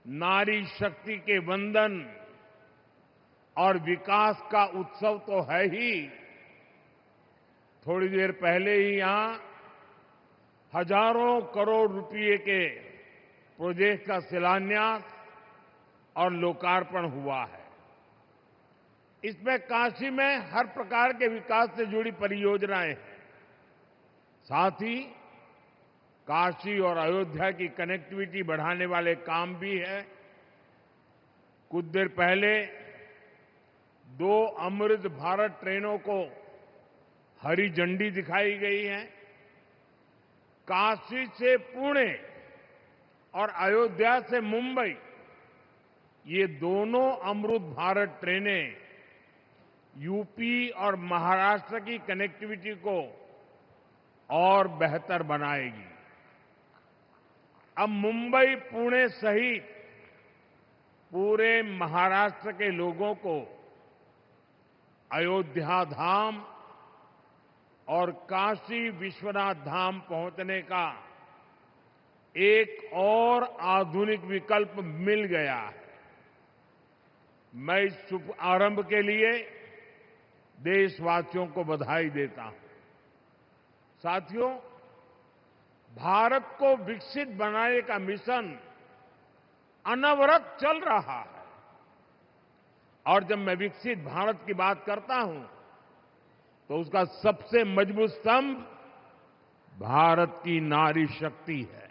नारी शक्ति के वंदन और विकास का उत्सव तो है ही। थोड़ी देर पहले ही यहां हजारों करोड़ रुपए के प्रोजेक्ट का शिलान्यास और लोकार्पण हुआ है। इसमें काशी में हर प्रकार के विकास से जुड़ी परियोजनाएं हैं। साथ ही काशी और अयोध्या की कनेक्टिविटी बढ़ाने वाले काम भी है। कुछ देर पहले 2 अमृत भारत ट्रेनों को हरी झंडी दिखाई गई है। काशी से पुणे और अयोध्या से मुंबई, ये दोनों अमृत भारत ट्रेनें यूपी और महाराष्ट्र की कनेक्टिविटी को और बेहतर बनाएगी। अब मुंबई पुणे सहित पूरे महाराष्ट्र के लोगों को अयोध्या धाम और काशी विश्वनाथ धाम पहुंचने का एक और आधुनिक विकल्प मिल गया है। मैं इस शुभ आरंभ के लिए देशवासियों को बधाई देता हूं। साथियों, भारत को विकसित बनाने का मिशन अनवरत चल रहा है। और जब मैं विकसित भारत की बात करता हूं तो उसका सबसे मजबूत स्तंभ भारत की नारी शक्ति है।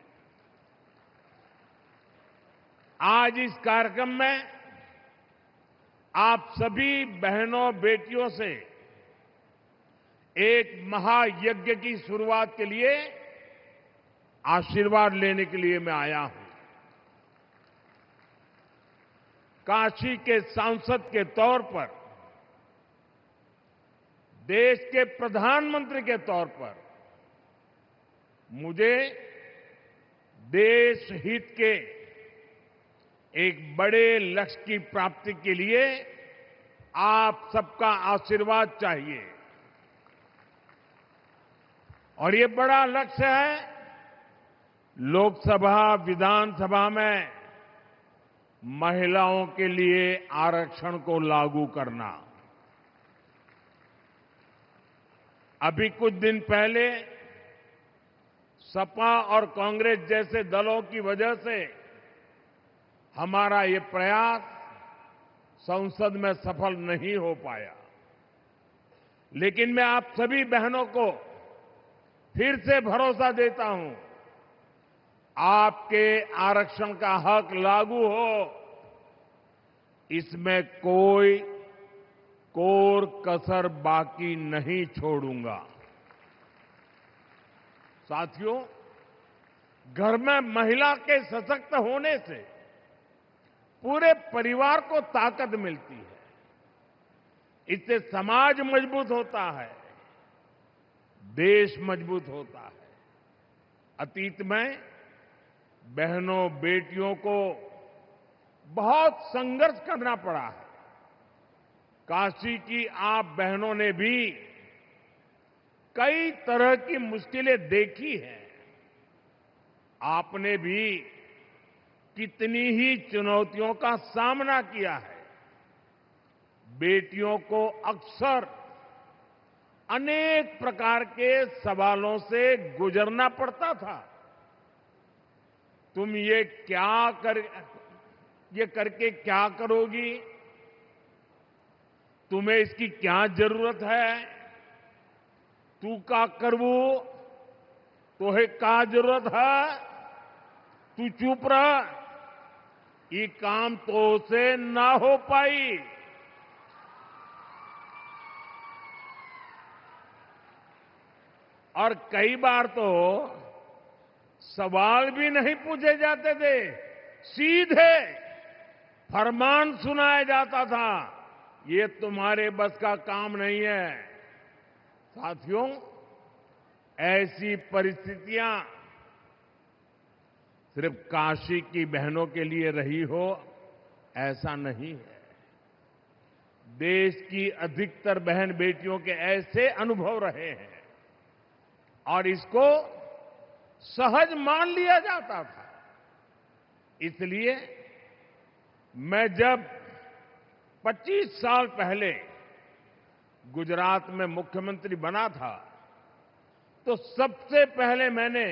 आज इस कार्यक्रम में आप सभी बहनों बेटियों से एक महायज्ञ की शुरुआत के लिए आशीर्वाद लेने के लिए मैं आया हूं। काशी के सांसद के तौर पर, देश के प्रधानमंत्री के तौर पर मुझे देश हित के एक बड़े लक्ष्य की प्राप्ति के लिए आप सबका आशीर्वाद चाहिए। और ये बड़ा लक्ष्य है लोकसभा, विधानसभा में महिलाओं के लिए आरक्षण को लागू करना। अभी कुछ दिन पहले सपा और कांग्रेस जैसे दलों की वजह से हमारा ये प्रयास संसद में सफल नहीं हो पाया। लेकिन मैं आप सभी बहनों को फिर से भरोसा देता हूं, आपके आरक्षण का हक लागू हो, इसमें कोई कोर कसर बाकी नहीं छोड़ूंगा। साथियों, घर में महिला के सशक्त होने से पूरे परिवार को ताकत मिलती है। इससे समाज मजबूत होता है, देश मजबूत होता है। अतीत में बहनों बेटियों को बहुत संघर्ष करना पड़ा है। काशी की आप बहनों ने भी कई तरह की मुश्किलें देखी हैं। आपने भी कितनी ही चुनौतियों का सामना किया है। बेटियों को अक्सर अनेक प्रकार के सवालों से गुजरना पड़ता था। तुम ये करके क्या करोगी? तुम्हें इसकी क्या जरूरत है? तू का करवू? तोहे का जरूरत है? तू चुप रह, ये काम तो से ना हो पाई। और कई बार तो सवाल भी नहीं पूछे जाते थे, सीधे फरमान सुनाया जाता था, ये तुम्हारे बस का काम नहीं है। साथियों, ऐसी परिस्थितियां सिर्फ काशी की बहनों के लिए रही हो, ऐसा नहीं है। देश की अधिकतर बहन बेटियों के ऐसे अनुभव रहे हैं और इसको सहज मान लिया जाता था। इसलिए मैं जब 25 साल पहले गुजरात में मुख्यमंत्री बना था तो सबसे पहले मैंने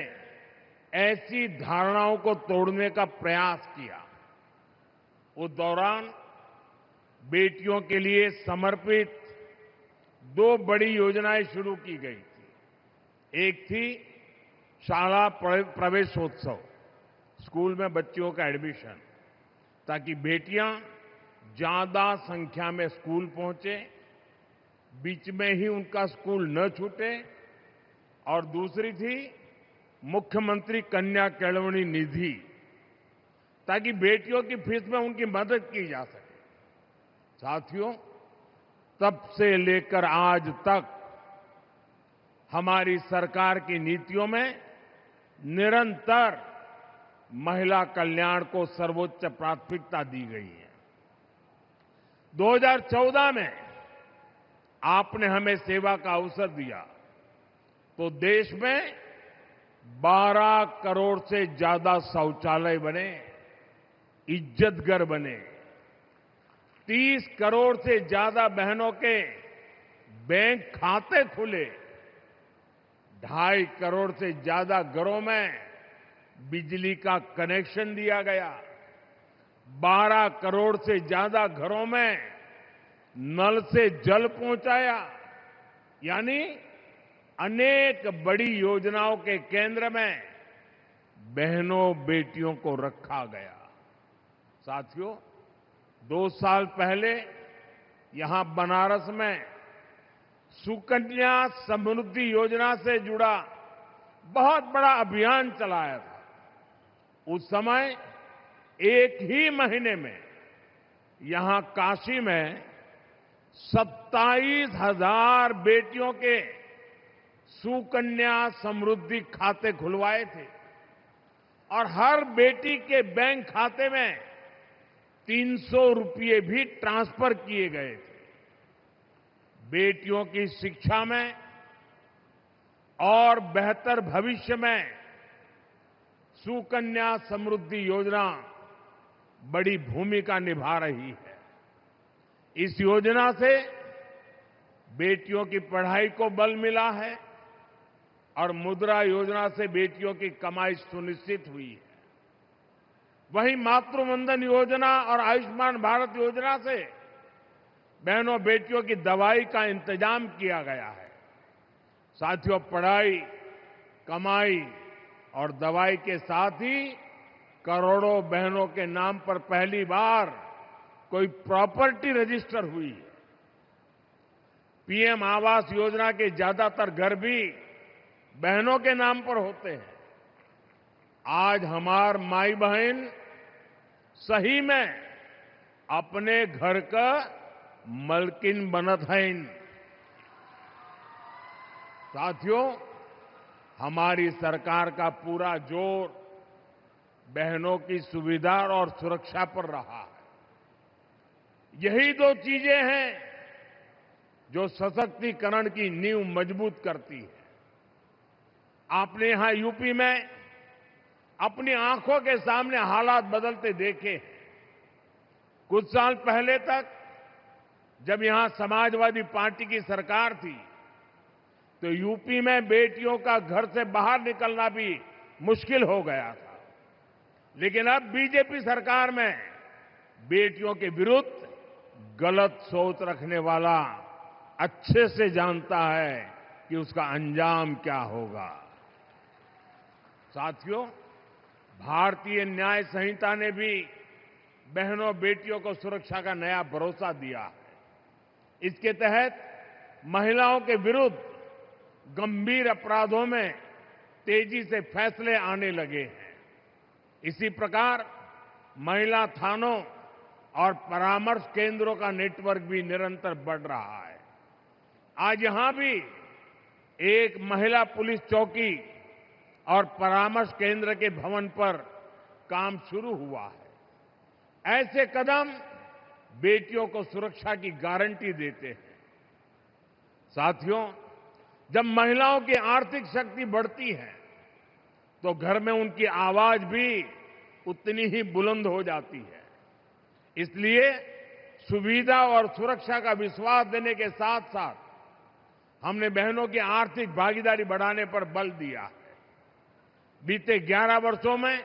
ऐसी धारणाओं को तोड़ने का प्रयास किया। उस दौरान बेटियों के लिए समर्पित 2 बड़ी योजनाएं शुरू की गई थी। एक थी शाला प्रवेशोत्सव, स्कूल में बच्चियों का एडमिशन, ताकि बेटियां ज्यादा संख्या में स्कूल पहुंचे, बीच में ही उनका स्कूल न छूटे। और दूसरी थी मुख्यमंत्री कन्या केळवणी निधि, ताकि बेटियों की फीस में उनकी मदद की जा सके। साथियों, तब से लेकर आज तक हमारी सरकार की नीतियों में निरंतर महिला कल्याण को सर्वोच्च प्राथमिकता दी गई है। 2014 में आपने हमें सेवा का अवसर दिया तो देश में 12 करोड़ से ज्यादा शौचालय बने, इज्जत घर बने, 30 करोड़ से ज्यादा बहनों के बैंक खाते खुले, 2.5 करोड़ से ज्यादा घरों में बिजली का कनेक्शन दिया गया, 12 करोड़ से ज्यादा घरों में नल से जल पहुंचाया। यानी अनेक बड़ी योजनाओं के केंद्र में बहनों बेटियों को रखा गया। साथियों, 2 साल पहले यहां बनारस में सुकन्या समृद्धि योजना से जुड़ा बहुत बड़ा अभियान चलाया था। उस समय एक ही महीने में यहां काशी में 27,000 बेटियों के सुकन्या समृद्धि खाते खुलवाए थे और हर बेटी के बैंक खाते में 300 रुपये भी ट्रांसफर किए गए थे। बेटियों की शिक्षा में और बेहतर भविष्य में सुकन्या समृद्धि योजना बड़ी भूमिका निभा रही है। इस योजना से बेटियों की पढ़ाई को बल मिला है और मुद्रा योजना से बेटियों की कमाई सुनिश्चित हुई है। वहीं मातृवंदन योजना और आयुष्मान भारत योजना से बहनों बेटियों की दवाई का इंतजाम किया गया है। साथियों, पढ़ाई, कमाई और दवाई के साथ ही करोड़ों बहनों के नाम पर पहली बार कोई प्रॉपर्टी रजिस्टर हुई है। पीएम आवास योजना के ज्यादातर घर भी बहनों के नाम पर होते हैं। आज हमार माई बहन सही में अपने घर का मलकिन बनत हैं। साथियों, हमारी सरकार का पूरा जोर बहनों की सुविधा और सुरक्षा पर रहा है। यही 2 चीजें हैं जो सशक्तिकरण की नींव मजबूत करती है। आपने यहां यूपी में अपनी आंखों के सामने हालात बदलते देखे हैं। कुछ साल पहले तक जब यहां समाजवादी पार्टी की सरकार थी तो यूपी में बेटियों का घर से बाहर निकलना भी मुश्किल हो गया था। लेकिन अब बीजेपी सरकार में बेटियों के विरुद्ध गलत सोच रखने वाला अच्छे से जानता है कि उसका अंजाम क्या होगा। साथियों, भारतीय न्याय संहिता ने भी बहनों बेटियों को सुरक्षा का नया भरोसा दिया है। इसके तहत महिलाओं के विरुद्ध गंभीर अपराधों में तेजी से फैसले आने लगे हैं। इसी प्रकार महिला थानों और परामर्श केंद्रों का नेटवर्क भी निरंतर बढ़ रहा है। आज यहां भी एक महिला पुलिस चौकी और परामर्श केंद्र के भवन पर काम शुरू हुआ है। ऐसे कदम बेटियों को सुरक्षा की गारंटी देते हैं। साथियों, जब महिलाओं की आर्थिक शक्ति बढ़ती है तो घर में उनकी आवाज भी उतनी ही बुलंद हो जाती है। इसलिए सुविधा और सुरक्षा का विश्वास देने के साथ साथ हमने बहनों की आर्थिक भागीदारी बढ़ाने पर बल दिया है। बीते 11 वर्षों में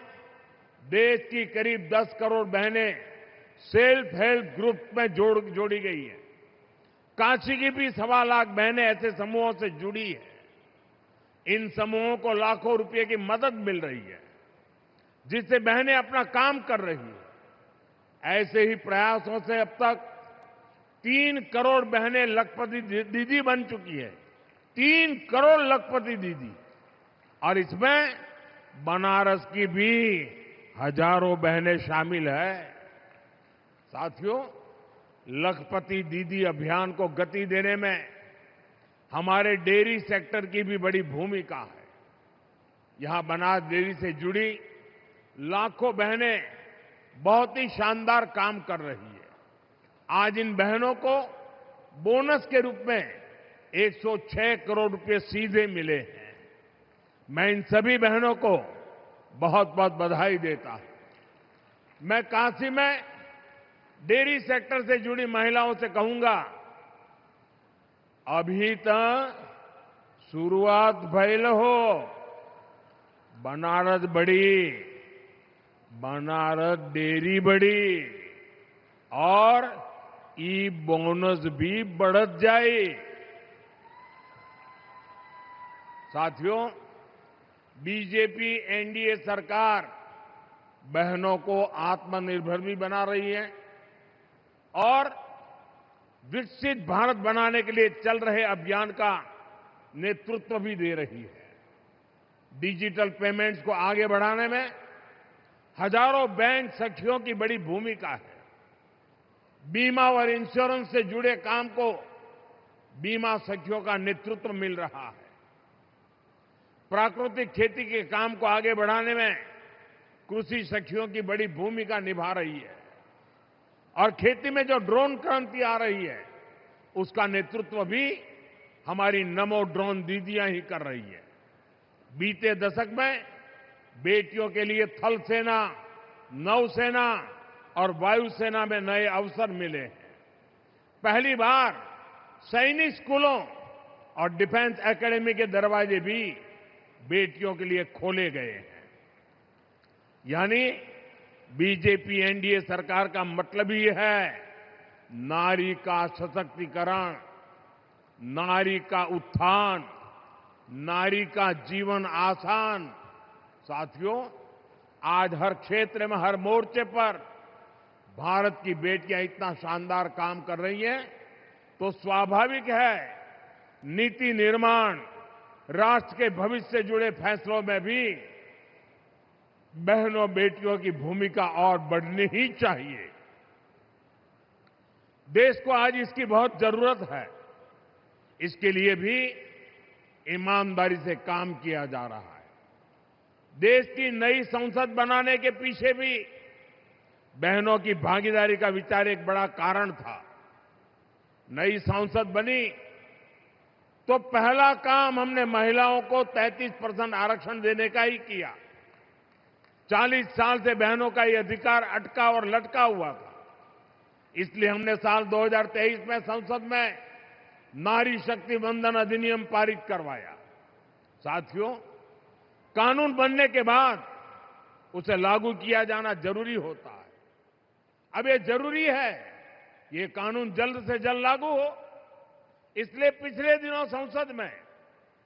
देश की करीब 10 करोड़ बहनें सेल्फ हेल्प ग्रुप में जोड़ी गई है। काशी की भी 1.25 लाख बहनें ऐसे समूहों से जुड़ी है। इन समूहों को लाखों रुपए की मदद मिल रही है, जिससे बहनें अपना काम कर रही है। ऐसे ही प्रयासों से अब तक 3 करोड़ बहनें लखपति दीदी बन चुकी है। 3 करोड़ लखपति दीदी, और इसमें बनारस की भी हजारों बहनें शामिल है। साथियों, लखपति दीदी अभियान को गति देने में हमारे डेयरी सेक्टर की भी बड़ी भूमिका है। यहां बनास डेयरी से जुड़ी लाखों बहनें बहुत ही शानदार काम कर रही है। आज इन बहनों को बोनस के रूप में 106 करोड़ रुपए सीधे मिले हैं। मैं इन सभी बहनों को बहुत बहुत बधाई देता हूं। मैं काशी में डेयरी सेक्टर से जुड़ी महिलाओं से कहूंगा, अभी तक शुरुआत भइल हो, बनारस बड़ी, बनारस डेयरी बड़ी और ई बोनस भी बढ़त जाए। साथियों, बीजेपी एनडीए सरकार बहनों को आत्मनिर्भर भी बना रही है और विकसित भारत बनाने के लिए चल रहे अभियान का नेतृत्व भी दे रही है। डिजिटल पेमेंट्स को आगे बढ़ाने में हजारों बैंक सखियों की बड़ी भूमिका है। बीमा और इंश्योरेंस से जुड़े काम को बीमा सखियों का नेतृत्व मिल रहा है। प्राकृतिक खेती के काम को आगे बढ़ाने में कृषि सखियों की बड़ी भूमिका निभा रही है और खेती में जो ड्रोन क्रांति आ रही है उसका नेतृत्व भी हमारी नमो ड्रोन दीदियां ही कर रही है। बीते दशक में बेटियों के लिए थल सेना, नौसेना और वायुसेना में नए अवसर मिले हैं। पहली बार सैनिक स्कूलों और डिफेंस एकेडमी के दरवाजे भी बेटियों के लिए खोले गए हैं। यानी बीजेपी एनडीए सरकार का मतलब ही है नारी का सशक्तिकरण, नारी का उत्थान, नारी का जीवन आसान। साथियों, आज हर क्षेत्र में, हर मोर्चे पर भारत की बेटियां इतना शानदार काम कर रही हैं तो स्वाभाविक है नीति निर्माण, राष्ट्र के भविष्य से जुड़े फैसलों में भी बहनों बेटियों की भूमिका और बढ़नी ही चाहिए। देश को आज इसकी बहुत जरूरत है। इसके लिए भी ईमानदारी से काम किया जा रहा है। देश की नई संसद बनाने के पीछे भी बहनों की भागीदारी का विचार एक बड़ा कारण था। नई संसद बनी तो पहला काम हमने महिलाओं को 33% आरक्षण देने का ही किया। 40 साल से बहनों का ये अधिकार अटका और लटका हुआ था। इसलिए हमने साल 2023 में संसद में नारी शक्ति वंदन अधिनियम पारित करवाया। साथियों, कानून बनने के बाद उसे लागू किया जाना जरूरी होता है। अब ये जरूरी है ये कानून जल्द से जल्द लागू हो। इसलिए पिछले दिनों संसद में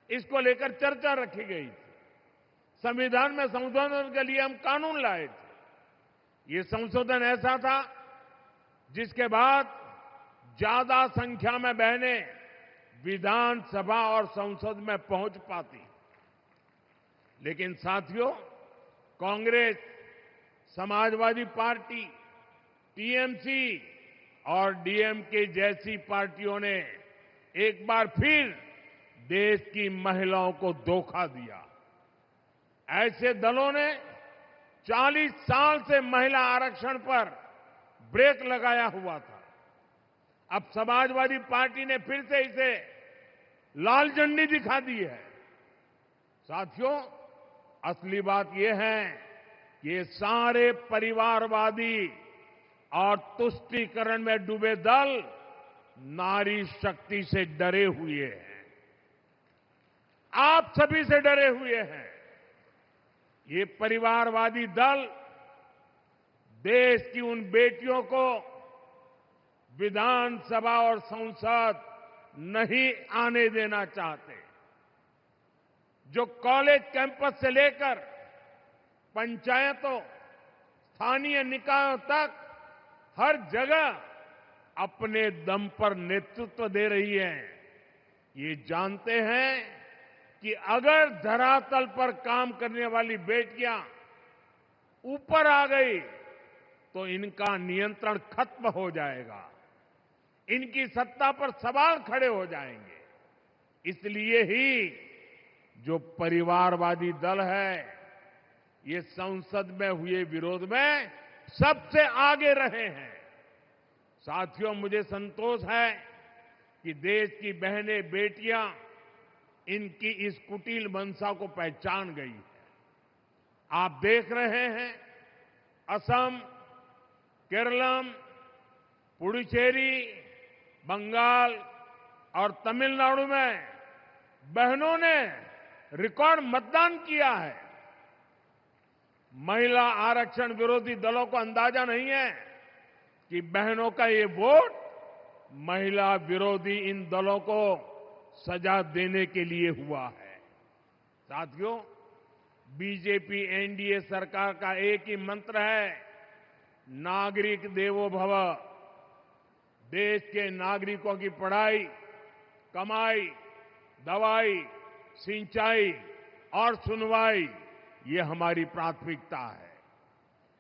इसको लेकर चर्चा रखी गई थी। संविधान में संशोधन के लिए हम कानून लाए थे। ये संशोधन ऐसा था जिसके बाद ज्यादा संख्या में बहनें विधानसभा और संसद में पहुंच पाती। लेकिन साथियों, कांग्रेस, समाजवादी पार्टी, टीएमसी और डीएमके जैसी पार्टियों ने एक बार फिर देश की महिलाओं को धोखा दिया। ऐसे दलों ने 40 साल से महिला आरक्षण पर ब्रेक लगाया हुआ था। अब समाजवादी पार्टी ने फिर से इसे लाल झंडी दिखा दी है। साथियों, असली बात यह है कि ये सारे परिवारवादी और तुष्टीकरण में डूबे दल नारी शक्ति से डरे हुए हैं, आप सभी से डरे हुए हैं। ये परिवारवादी दल देश की उन बेटियों को विधानसभा और संसद नहीं आने देना चाहते, जो कॉलेज कैंपस से लेकर पंचायतों, स्थानीय निकायों तक हर जगह अपने दम पर नेतृत्व दे रही है। ये जानते हैं कि अगर धरातल पर काम करने वाली बेटियां ऊपर आ गई तो इनका नियंत्रण खत्म हो जाएगा, इनकी सत्ता पर सवाल खड़े हो जाएंगे। इसलिए ही जो परिवारवादी दल है, ये संसद में हुए विरोध में सबसे आगे रहे हैं। साथियों, मुझे संतोष है कि देश की बहनें, बेटियां इनकी इस कुटिल मंशा को पहचान गई है। आप देख रहे हैं, असम, केरलम, पुडुचेरी, बंगाल और तमिलनाडु में बहनों ने रिकॉर्ड मतदान किया है। महिला आरक्षण विरोधी दलों को अंदाजा नहीं है कि बहनों का ये वोट महिला विरोधी इन दलों को सजा देने के लिए हुआ है। साथियों, बीजेपी एनडीए सरकार का एक ही मंत्र है, नागरिक देवो भव। देश के नागरिकों की पढ़ाई, कमाई, दवाई, सिंचाई और सुनवाई, ये हमारी प्राथमिकता है।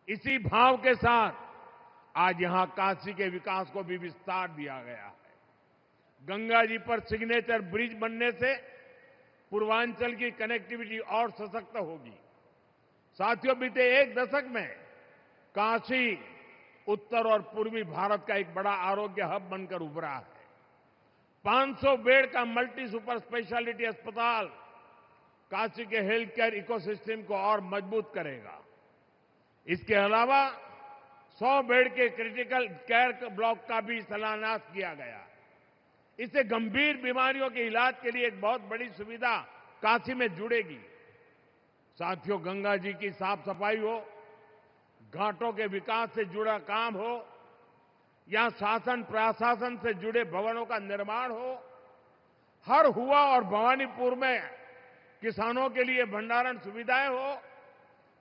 इसी भाव के साथ आज यहां काशी के विकास को भी विस्तार दिया गया है। गंगा जी पर सिग्नेचर ब्रिज बनने से पूर्वांचल की कनेक्टिविटी और सशक्त होगी। साथियों, बीते एक दशक में काशी उत्तर और पूर्वी भारत का एक बड़ा आरोग्य हब बनकर उभरा है। 500 बेड का मल्टी सुपर स्पेशलिटी अस्पताल काशी के हेल्थ केयर इकोसिस्टम को और मजबूत करेगा। इसके अलावा 100 बेड के क्रिटिकल केयर ब्लॉक का भी शिलान्यास किया गया। इससे गंभीर बीमारियों के इलाज के लिए एक बहुत बड़ी सुविधा काशी में जुड़ेगी। साथियों, गंगा जी की साफ सफाई हो, घाटों के विकास से जुड़ा काम हो, या शासन प्रशासन से जुड़े भवनों का निर्माण हो, हर हुआ और भवानीपुर में किसानों के लिए भंडारण सुविधाएं हो,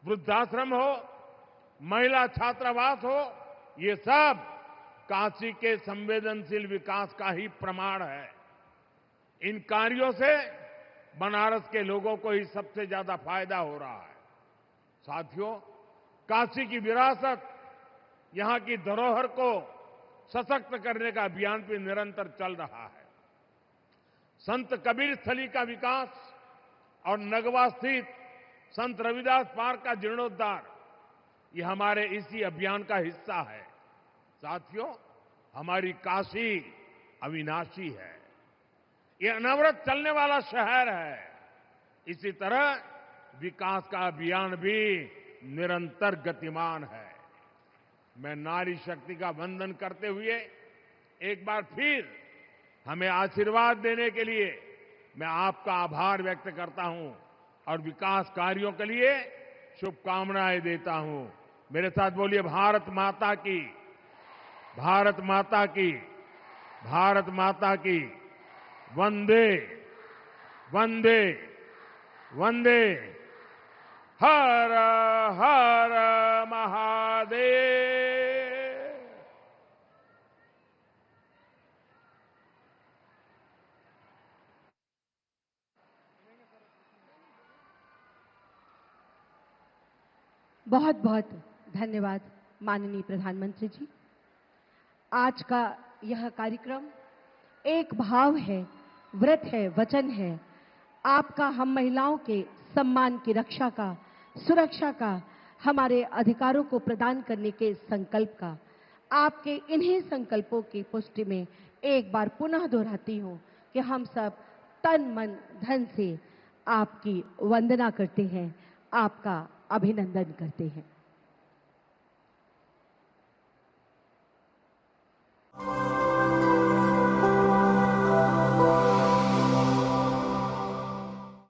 वृद्धाश्रम हो, महिला छात्रावास हो, ये सब काशी के संवेदनशील विकास का ही प्रमाण है। इन कार्यों से बनारस के लोगों को ही सबसे ज्यादा फायदा हो रहा है। साथियों, काशी की विरासत, यहां की धरोहर को सशक्त करने का अभियान भी निरंतर चल रहा है। संत कबीर स्थली का विकास और नगवा स्थित संत रविदास पार्क का जीर्णोद्धार, ये हमारे इसी अभियान का हिस्सा है। साथियों, हमारी काशी अविनाशी है, ये अनवरत चलने वाला शहर है। इसी तरह विकास का अभियान भी निरंतर गतिमान है। मैं नारी शक्ति का वंदन करते हुए एक बार फिर हमें आशीर्वाद देने के लिए मैं आपका आभार व्यक्त करता हूं और विकास कार्यों के लिए शुभकामनाएं देता हूं। मेरे साथ बोलिए, भारत माता की, भारत माता की, भारत माता की। वंदे वंदे वंदे। हर हर महादेव।
बहुत बहुत धन्यवाद माननीय प्रधानमंत्री जी। आज का यह कार्यक्रम एक भाव है, व्रत है, वचन है, आपका हम महिलाओं के सम्मान की रक्षा का, सुरक्षा का, हमारे अधिकारों को प्रदान करने के संकल्प का। आपके इन्हीं संकल्पों की पुष्टि में एक बार पुनः दोहराती हूं कि हम सब तन मन धन से आपकी वंदना करते हैं, आपका अभिनंदन करते हैं।